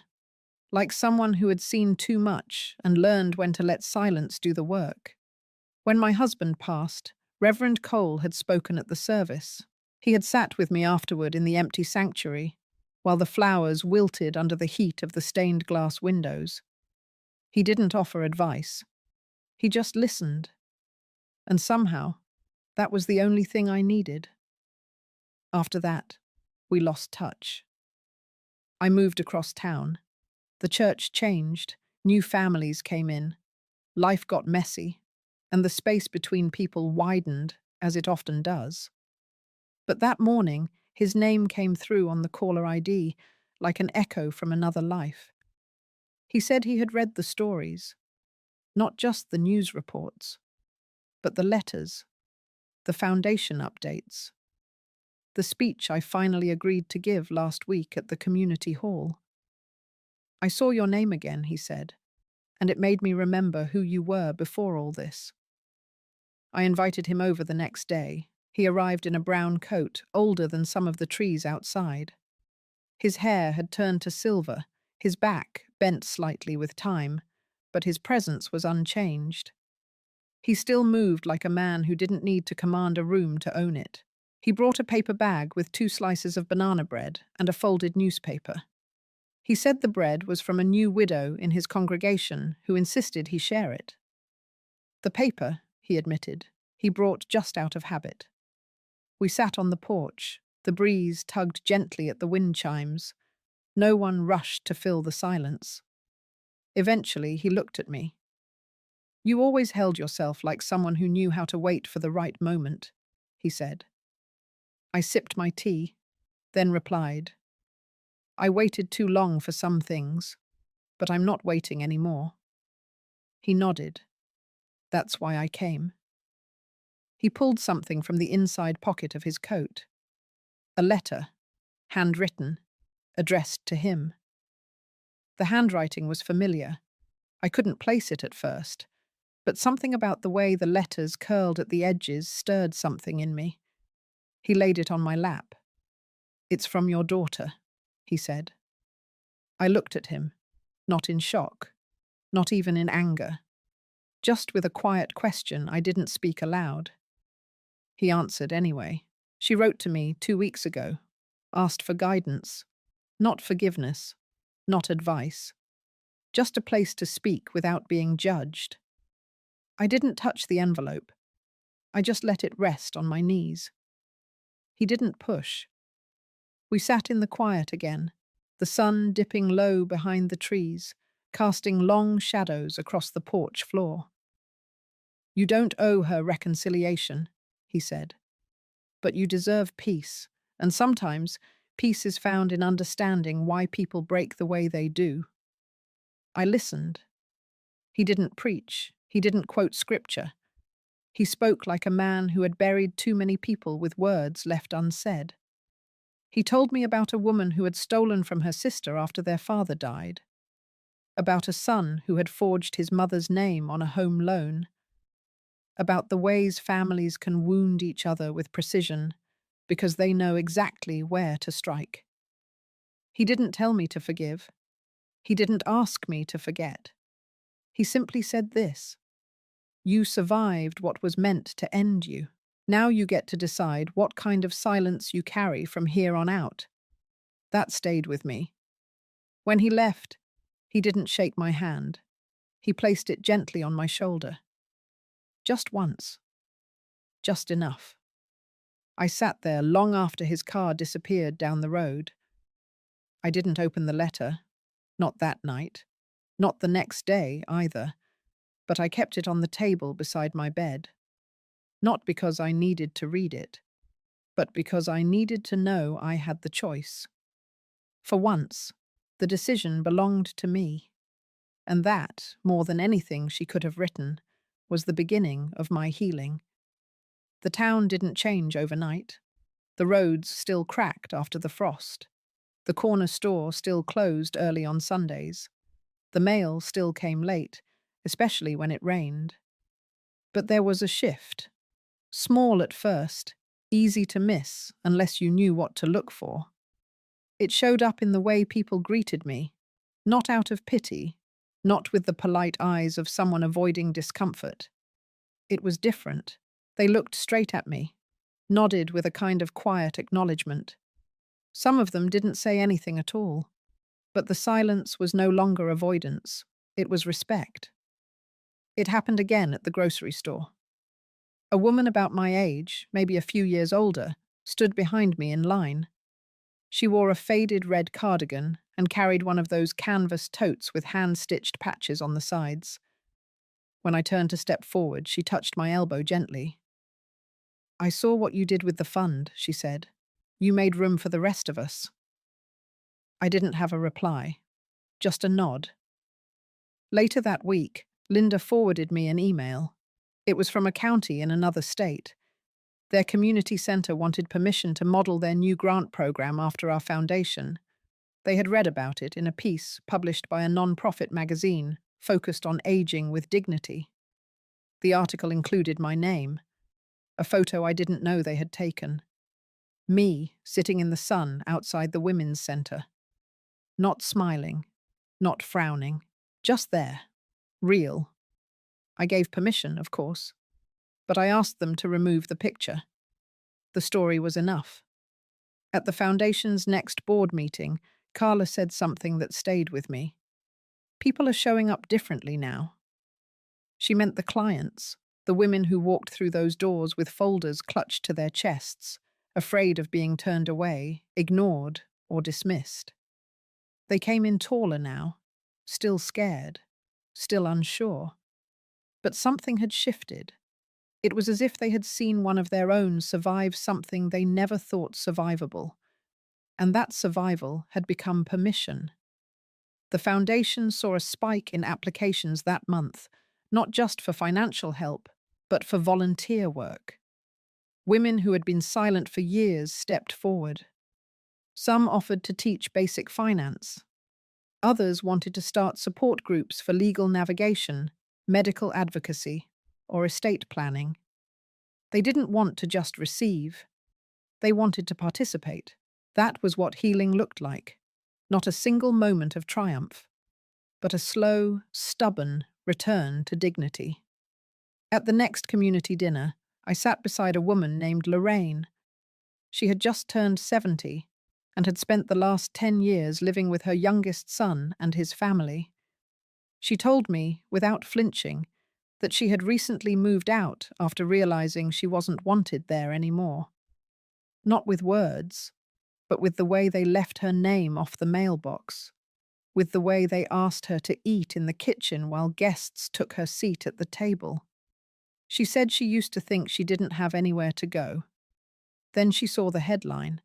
like someone who had seen too much and learned when to let silence do the work. When my husband passed, Reverend Cole had spoken at the service. He had sat with me afterward in the empty sanctuary, while the flowers wilted under the heat of the stained glass windows. He didn't offer advice. He just listened. And somehow, that was the only thing I needed. After that, we lost touch. I moved across town. The church changed, new families came in, life got messy, and the space between people widened, as it often does. But that morning, his name came through on the caller ID, like an echo from another life. He said he had read the stories, not just the news reports, but the letters, the foundation updates, the speech I finally agreed to give last week at the community hall. "I saw your name again," he said, "and it made me remember who you were before all this." I invited him over the next day. He arrived in a brown coat, older than some of the trees outside. His hair had turned to silver, his back bent slightly with time, but his presence was unchanged. He still moved like a man who didn't need to command a room to own it. He brought a paper bag with 2 slices of banana bread and a folded newspaper. He said the bread was from a new widow in his congregation who insisted he share it. The paper, he admitted, he brought just out of habit. We sat on the porch. The breeze tugged gently at the wind chimes. No one rushed to fill the silence. Eventually, he looked at me. "You always held yourself like someone who knew how to wait for the right moment," he said. I sipped my tea, then replied, "I waited too long for some things, but I'm not waiting anymore." He nodded. "That's why I came." He pulled something from the inside pocket of his coat. A letter, handwritten, addressed to him. The handwriting was familiar. I couldn't place it at first, but something about the way the letters curled at the edges stirred something in me. He laid it on my lap. "It's from your daughter," he said. I looked at him, not in shock, not even in anger, just with a quiet question I didn't speak aloud. He answered anyway. "She wrote to me 2 weeks ago, asked for guidance, not forgiveness, not advice, just a place to speak without being judged." I didn't touch the envelope. I just let it rest on my knees. He didn't push. We sat in the quiet again, the sun dipping low behind the trees, casting long shadows across the porch floor. "You don't owe her reconciliation," he said, "but you deserve peace, and sometimes peace is found in understanding why people break the way they do." I listened. He didn't preach. He didn't quote scripture. He spoke like a man who had buried too many people with words left unsaid. He told me about a woman who had stolen from her sister after their father died, about a son who had forged his mother's name on a home loan, about the ways families can wound each other with precision because they know exactly where to strike. He didn't tell me to forgive. He didn't ask me to forget. He simply said this: "You survived what was meant to end you. Now you get to decide what kind of silence you carry from here on out." That stayed with me. When he left, he didn't shake my hand. He placed it gently on my shoulder. Just once. Just enough. I sat there long after his car disappeared down the road. I didn't open the letter. Not that night. Not the next day, either. But I kept it on the table beside my bed. Not because I needed to read it, but because I needed to know I had the choice. For once, the decision belonged to me. And that, more than anything she could have written, was the beginning of my healing. The town didn't change overnight. The roads still cracked after the frost. The corner store still closed early on Sundays. The mail still came late, especially when it rained. But there was a shift. Small at first, easy to miss unless you knew what to look for. It showed up in the way people greeted me, not out of pity, not with the polite eyes of someone avoiding discomfort. It was different. They looked straight at me, nodded with a kind of quiet acknowledgement. Some of them didn't say anything at all, but the silence was no longer avoidance, it was respect. It happened again at the grocery store. A woman about my age, maybe a few years older, stood behind me in line. She wore a faded red cardigan and carried one of those canvas totes with hand-stitched patches on the sides. When I turned to step forward, she touched my elbow gently. "I saw what you did with the fund," she said. "You made room for the rest of us." I didn't have a reply, just a nod. Later that week, Linda forwarded me an email. It was from a county in another state. Their community center wanted permission to model their new grant program after our foundation. They had read about it in a piece published by a non-profit magazine focused on aging with dignity. The article included my name, a photo I didn't know they had taken. Me, sitting in the sun outside the women's center. Not smiling, not frowning, just there, real. I gave permission, of course, but I asked them to remove the picture. The story was enough. At the Foundation's next board meeting, Carla said something that stayed with me. People are showing up differently now. She meant the clients, the women who walked through those doors with folders clutched to their chests, afraid of being turned away, ignored, or dismissed. They came in taller now, still scared, still unsure. But something had shifted. It was as if they had seen one of their own survive something they never thought survivable. And that survival had become permission. The Foundation saw a spike in applications that month, not just for financial help, but for volunteer work. Women who had been silent for years stepped forward. Some offered to teach basic finance. Others wanted to start support groups for legal navigation, medical advocacy, or estate planning. They didn't want to just receive. They wanted to participate. That was what healing looked like. Not a single moment of triumph, but a slow, stubborn return to dignity. At the next community dinner, I sat beside a woman named Lorraine. She had just turned 70 and had spent the last 10 years living with her youngest son and his family. She told me, without flinching, that she had recently moved out after realizing she wasn't wanted there anymore. Not with words, but with the way they left her name off the mailbox, with the way they asked her to eat in the kitchen while guests took her seat at the table. She said she used to think she didn't have anywhere to go. Then she saw the headline.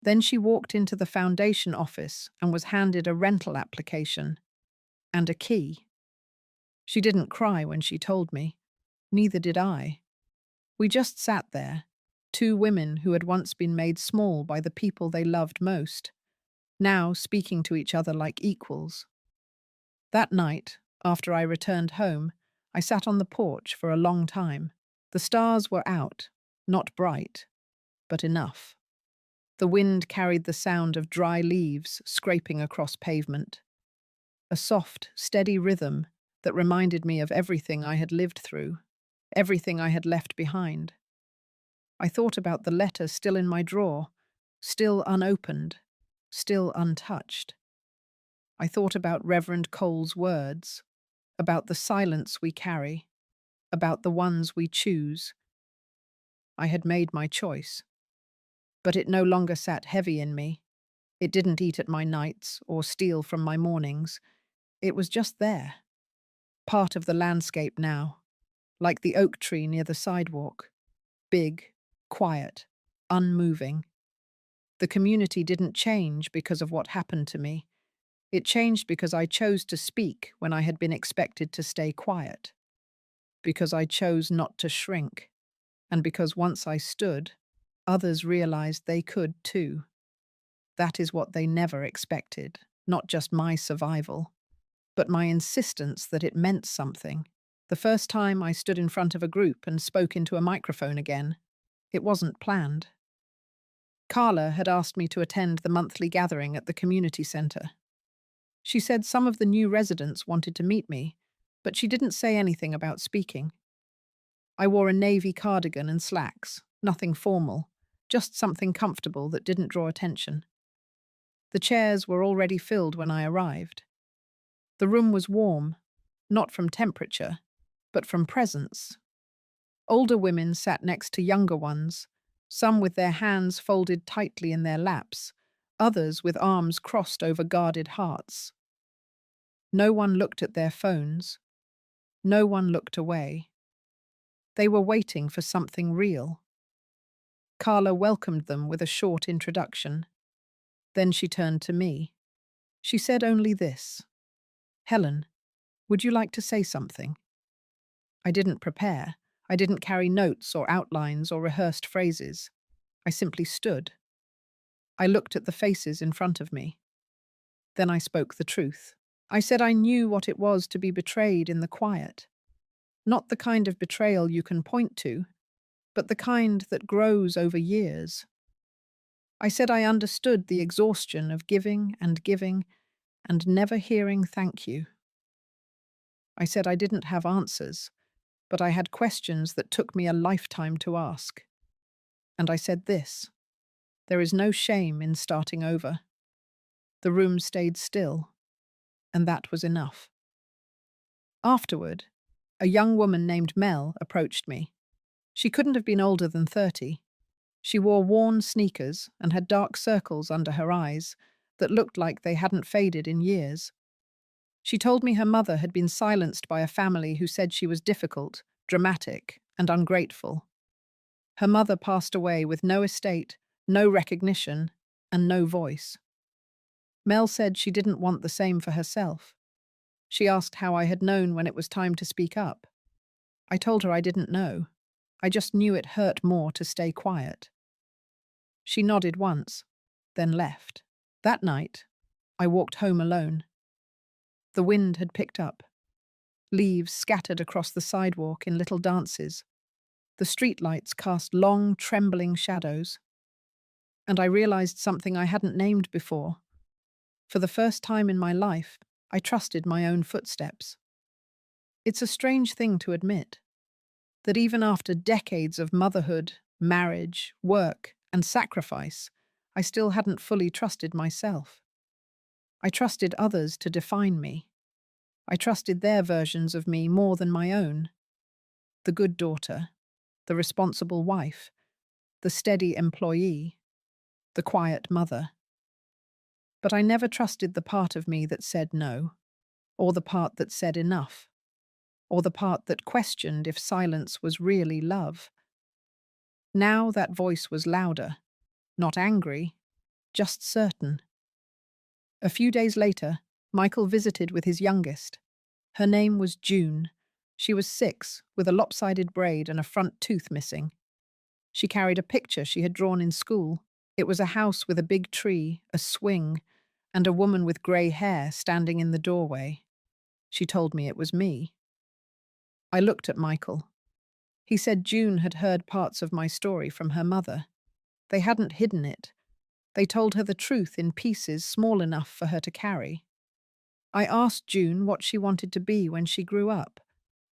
Then she walked into the foundation office and was handed a rental application and a key. She didn't cry when she told me. Neither did I. We just sat there, two women who had once been made small by the people they loved most, now speaking to each other like equals. That night, after I returned home, I sat on the porch for a long time. The stars were out, not bright, but enough. The wind carried the sound of dry leaves scraping across pavement. A soft, steady rhythm that reminded me of everything I had lived through, everything I had left behind. I thought about the letter still in my drawer, still unopened, still untouched. I thought about Reverend Cole's words, about the silence we carry, about the ones we choose. I had made my choice, but it no longer sat heavy in me. It didn't eat at my nights or steal from my mornings. It was just there, part of the landscape now, like the oak tree near the sidewalk, big, quiet, unmoving. The community didn't change because of what happened to me. It changed because I chose to speak when I had been expected to stay quiet, because I chose not to shrink, and because once I stood, Others realized they could too. That is what they never expected, not just my survival, but my insistence that it meant something. The first time I stood in front of a group and spoke into a microphone again, it wasn't planned. Carla had asked me to attend the monthly gathering at the community centre. She said some of the new residents wanted to meet me, but she didn't say anything about speaking. I wore a navy cardigan and slacks, nothing formal, just something comfortable that didn't draw attention. The chairs were already filled when I arrived. The room was warm, not from temperature, but from presence. Older women sat next to younger ones, some with their hands folded tightly in their laps, others with arms crossed over guarded hearts. No one looked at their phones. No one looked away. They were waiting for something real. Carla welcomed them with a short introduction. Then she turned to me. She said only this: "Helen, would you like to say something?" I didn't prepare. I didn't carry notes or outlines or rehearsed phrases. I simply stood. I looked at the faces in front of me. Then I spoke the truth. I said I knew what it was to be betrayed in the quiet. Not the kind of betrayal you can point to, but the kind that grows over years. I said I understood the exhaustion of giving and never hearing thank you. I said I didn't have answers, but I had questions that took me a lifetime to ask. And I said this: there is no shame in starting over. The room stayed still, and that was enough. Afterward, a young woman named Mel approached me. She couldn't have been older than 30. She wore worn sneakers and had dark circles under her eyes that looked like they hadn't faded in years. She told me her mother had been silenced by a family who said she was difficult, dramatic, and ungrateful. Her mother passed away with no estate, no recognition, and no voice. Mel said she didn't want the same for herself. She asked how I had known when it was time to speak up. I told her I didn't know. I just knew it hurt more to stay quiet. She nodded once, then left. That night, I walked home alone. The wind had picked up. Leaves scattered across the sidewalk in little dances. The streetlights cast long, trembling shadows. And I realized something I hadn't named before. For the first time in my life, I trusted my own footsteps. It's a strange thing to admit, that even after decades of motherhood, marriage, work, and sacrifice, I still hadn't fully trusted myself. I trusted others to define me. I trusted their versions of me more than my own. The good daughter, the responsible wife, the steady employee, the quiet mother. But I never trusted the part of me that said no, or the part that said enough, or the part that questioned if silence was really love. Now that voice was louder, not angry, just certain. A few days later, Michael visited with his youngest. Her name was June. She was 6, with a lopsided braid and a front tooth missing. She carried a picture she had drawn in school. It was a house with a big tree, a swing, and a woman with grey hair standing in the doorway. She told me it was me. I looked at Michael. He said June had heard parts of my story from her mother. They hadn't hidden it. They told her the truth in pieces small enough for her to carry. I asked June what she wanted to be when she grew up.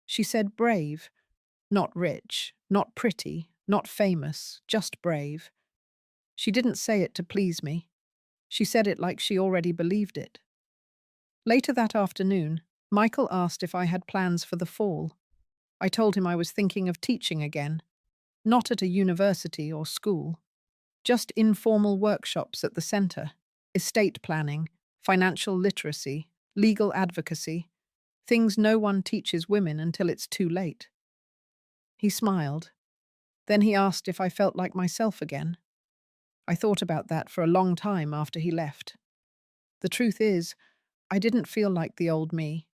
She said brave, not rich, not pretty, not famous, just brave. She didn't say it to please me. She said it like she already believed it. Later that afternoon, Michael asked if I had plans for the fall. I told him I was thinking of teaching again, not at a university or school, just informal workshops at the centre, estate planning, financial literacy, legal advocacy, things no one teaches women until it's too late. He smiled. Then he asked if I felt like myself again. I thought about that for a long time after he left. The truth is, I didn't feel like the old me.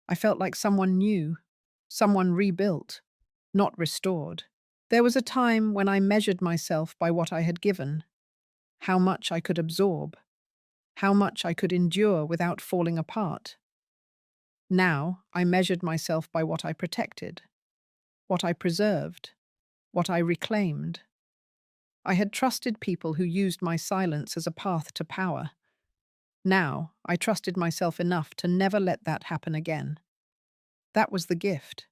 I felt like someone new, someone rebuilt, not restored. There was a time when I measured myself by what I had given, how much I could absorb, how much I could endure without falling apart. Now I measured myself by what I protected, what I preserved, what I reclaimed. I had trusted people who used my silence as a path to power. Now I trusted myself enough to never let that happen again. That was the gift,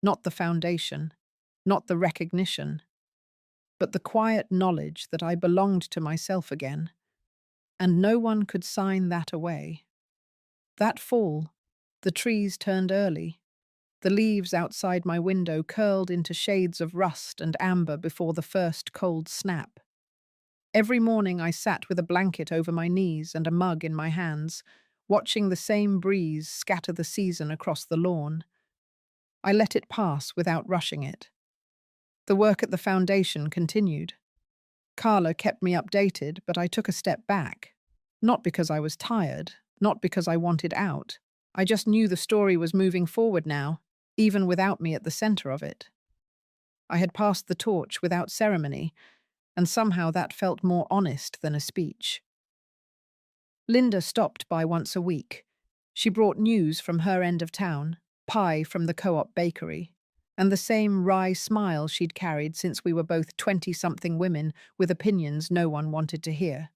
not the foundation, not the recognition, but the quiet knowledge that I belonged to myself again, and no one could sign that away. That fall, the trees turned early. The leaves outside my window curled into shades of rust and amber before the first cold snap. Every morning I sat with a blanket over my knees and a mug in my hands, watching the same breeze scatter the season across the lawn. I let it pass without rushing it. The work at the foundation continued. Carla kept me updated, but I took a step back. Not because I was tired, not because I wanted out. I just knew the story was moving forward now, even without me at the center of it. I had passed the torch without ceremony, and somehow that felt more honest than a speech. Linda stopped by once a week. She brought news from her end of town, pie from the co-op bakery, and the same wry smile she'd carried since we were both 20-something women with opinions no one wanted to hear.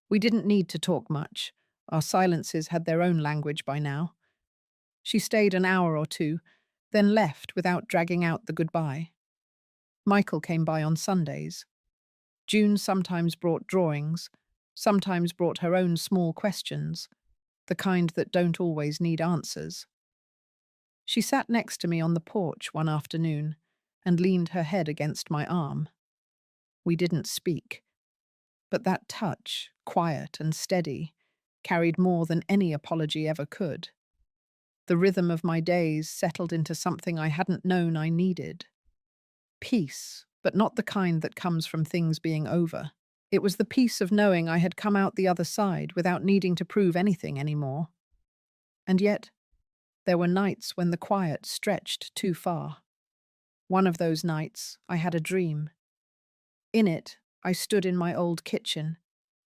We didn't need to talk much. Our silences had their own language by now. She stayed an hour or two, then left without dragging out the goodbye. Michael came by on Sundays. June sometimes brought drawings, sometimes brought her own small questions, the kind that don't always need answers. She sat next to me on the porch one afternoon and leaned her head against my arm. We didn't speak, but that touch, quiet and steady, carried more than any apology ever could. The rhythm of my days settled into something I hadn't known I needed. Peace, but not the kind that comes from things being over. It was the peace of knowing I had come out the other side without needing to prove anything anymore. And yet, there were nights when the quiet stretched too far. One of those nights, I had a dream. In it, I stood in my old kitchen,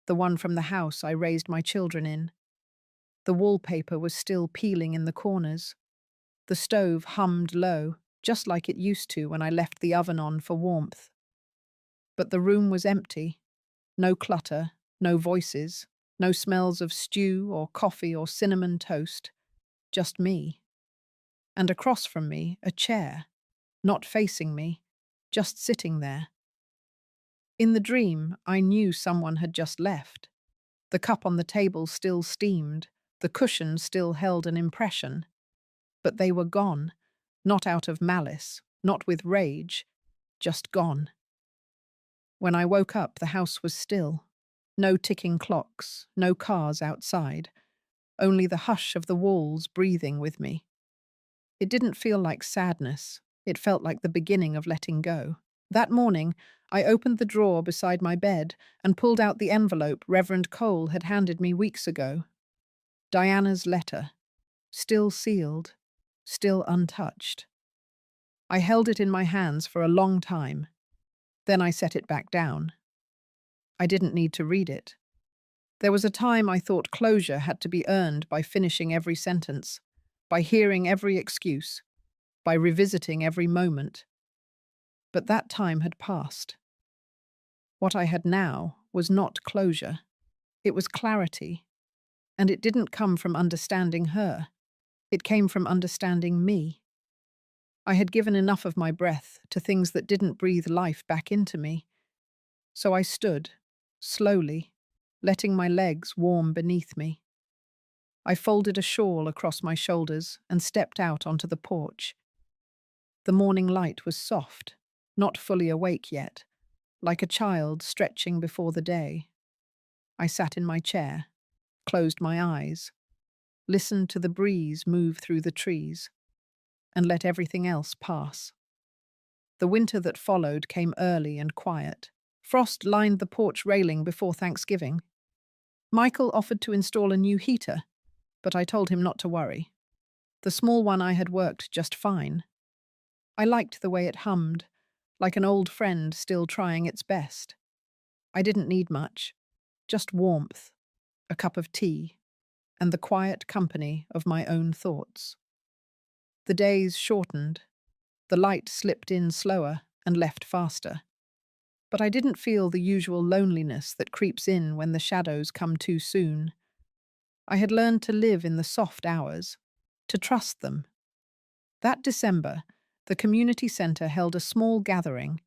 the one from the house I raised my children in. The wallpaper was still peeling in the corners. The stove hummed low, just like it used to when I left the oven on for warmth. But the room was empty. No clutter, no voices, no smells of stew or coffee or cinnamon toast. Just me. And across from me, a chair, not facing me, just sitting there. In the dream, I knew someone had just left. The cup on the table still steamed, the cushion still held an impression. But they were gone, not out of malice, not with rage, just gone. When I woke up, the house was still. No ticking clocks, no cars outside, only the hush of the walls breathing with me. It didn't feel like sadness, it felt like the beginning of letting go. That morning, I opened the drawer beside my bed and pulled out the envelope Reverend Cole had handed me weeks ago. Diana's letter, still sealed, still untouched. I held it in my hands for a long time. Then I set it back down. I didn't need to read it. There was a time I thought closure had to be earned by finishing every sentence, by hearing every excuse, by revisiting every moment. But that time had passed. What I had now was not closure. It was clarity. And it didn't come from understanding her. It came from understanding me. I had given enough of my breath to things that didn't breathe life back into me. So I stood, slowly, letting my legs warm beneath me. I folded a shawl across my shoulders and stepped out onto the porch. The morning light was soft, not fully awake yet, like a child stretching before the day. I sat in my chair, closed my eyes, listened to the breeze move through the trees, and let everything else pass. The winter that followed came early and quiet. Frost lined the porch railing before Thanksgiving. Michael offered to install a new heater, but I told him not to worry. The small one I had worked just fine. I liked the way it hummed, like an old friend still trying its best. I didn't need much, just warmth, a cup of tea, and the quiet company of my own thoughts. The days shortened, the light slipped in slower and left faster. But I didn't feel the usual loneliness that creeps in when the shadows come too soon. I had learned to live in the soft hours, to trust them. That December, the community centre held a small gathering.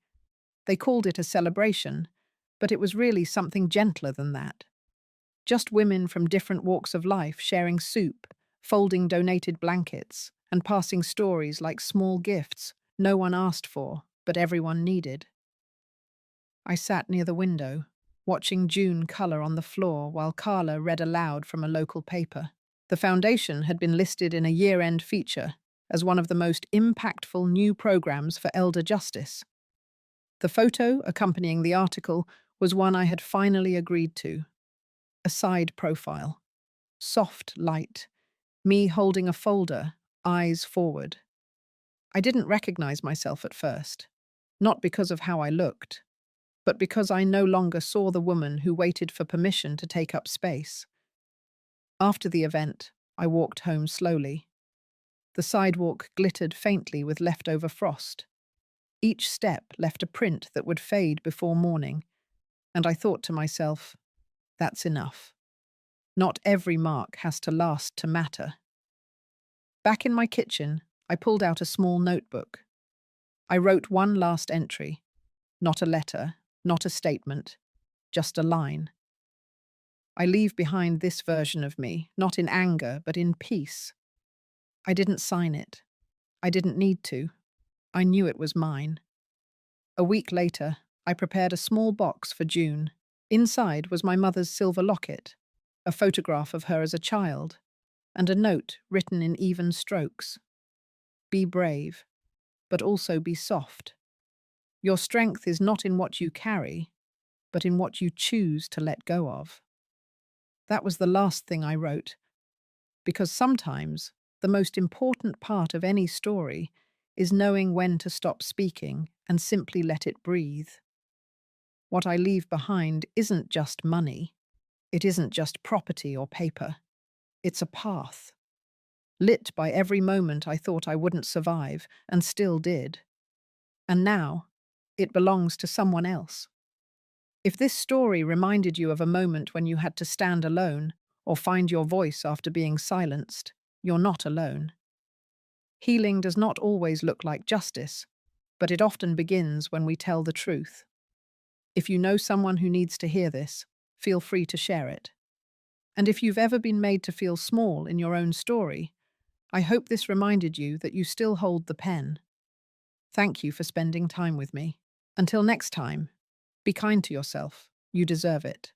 They called it a celebration, but it was really something gentler than that. Just women from different walks of life sharing soup, folding donated blankets, and passing stories like small gifts no one asked for, but everyone needed. I sat near the window, watching June colour on the floor while Carla read aloud from a local paper. The foundation had been listed in a year-end feature as one of the most impactful new programs for elder justice. The photo accompanying the article was one I had finally agreed to. A side profile. Soft light. Me holding a folder, eyes forward. I didn't recognize myself at first. Not because of how I looked, but because I no longer saw the woman who waited for permission to take up space. After the event, I walked home slowly. The sidewalk glittered faintly with leftover frost. Each step left a print that would fade before morning, and I thought to myself, that's enough. Not every mark has to last to matter. Back in my kitchen, I pulled out a small notebook. I wrote one last entry. Not a letter, not a statement, just a line. I leave behind this version of me, not in anger, but in peace. I didn't sign it. I didn't need to. I knew it was mine. A week later, I prepared a small box for June. Inside was my mother's silver locket, a photograph of her as a child, and a note written in even strokes. Be brave, but also be soft. Your strength is not in what you carry, but in what you choose to let go of. That was the last thing I wrote, because sometimes the most important part of any story is knowing when to stop speaking and simply let it breathe. What I leave behind isn't just money. It isn't just property or paper. It's a path, lit by every moment I thought I wouldn't survive, and still did. And now, it belongs to someone else. If this story reminded you of a moment when you had to stand alone or find your voice after being silenced, you're not alone. Healing does not always look like justice, but it often begins when we tell the truth. If you know someone who needs to hear this, feel free to share it. And if you've ever been made to feel small in your own story, I hope this reminded you that you still hold the pen. Thank you for spending time with me. Until next time, be kind to yourself. You deserve it.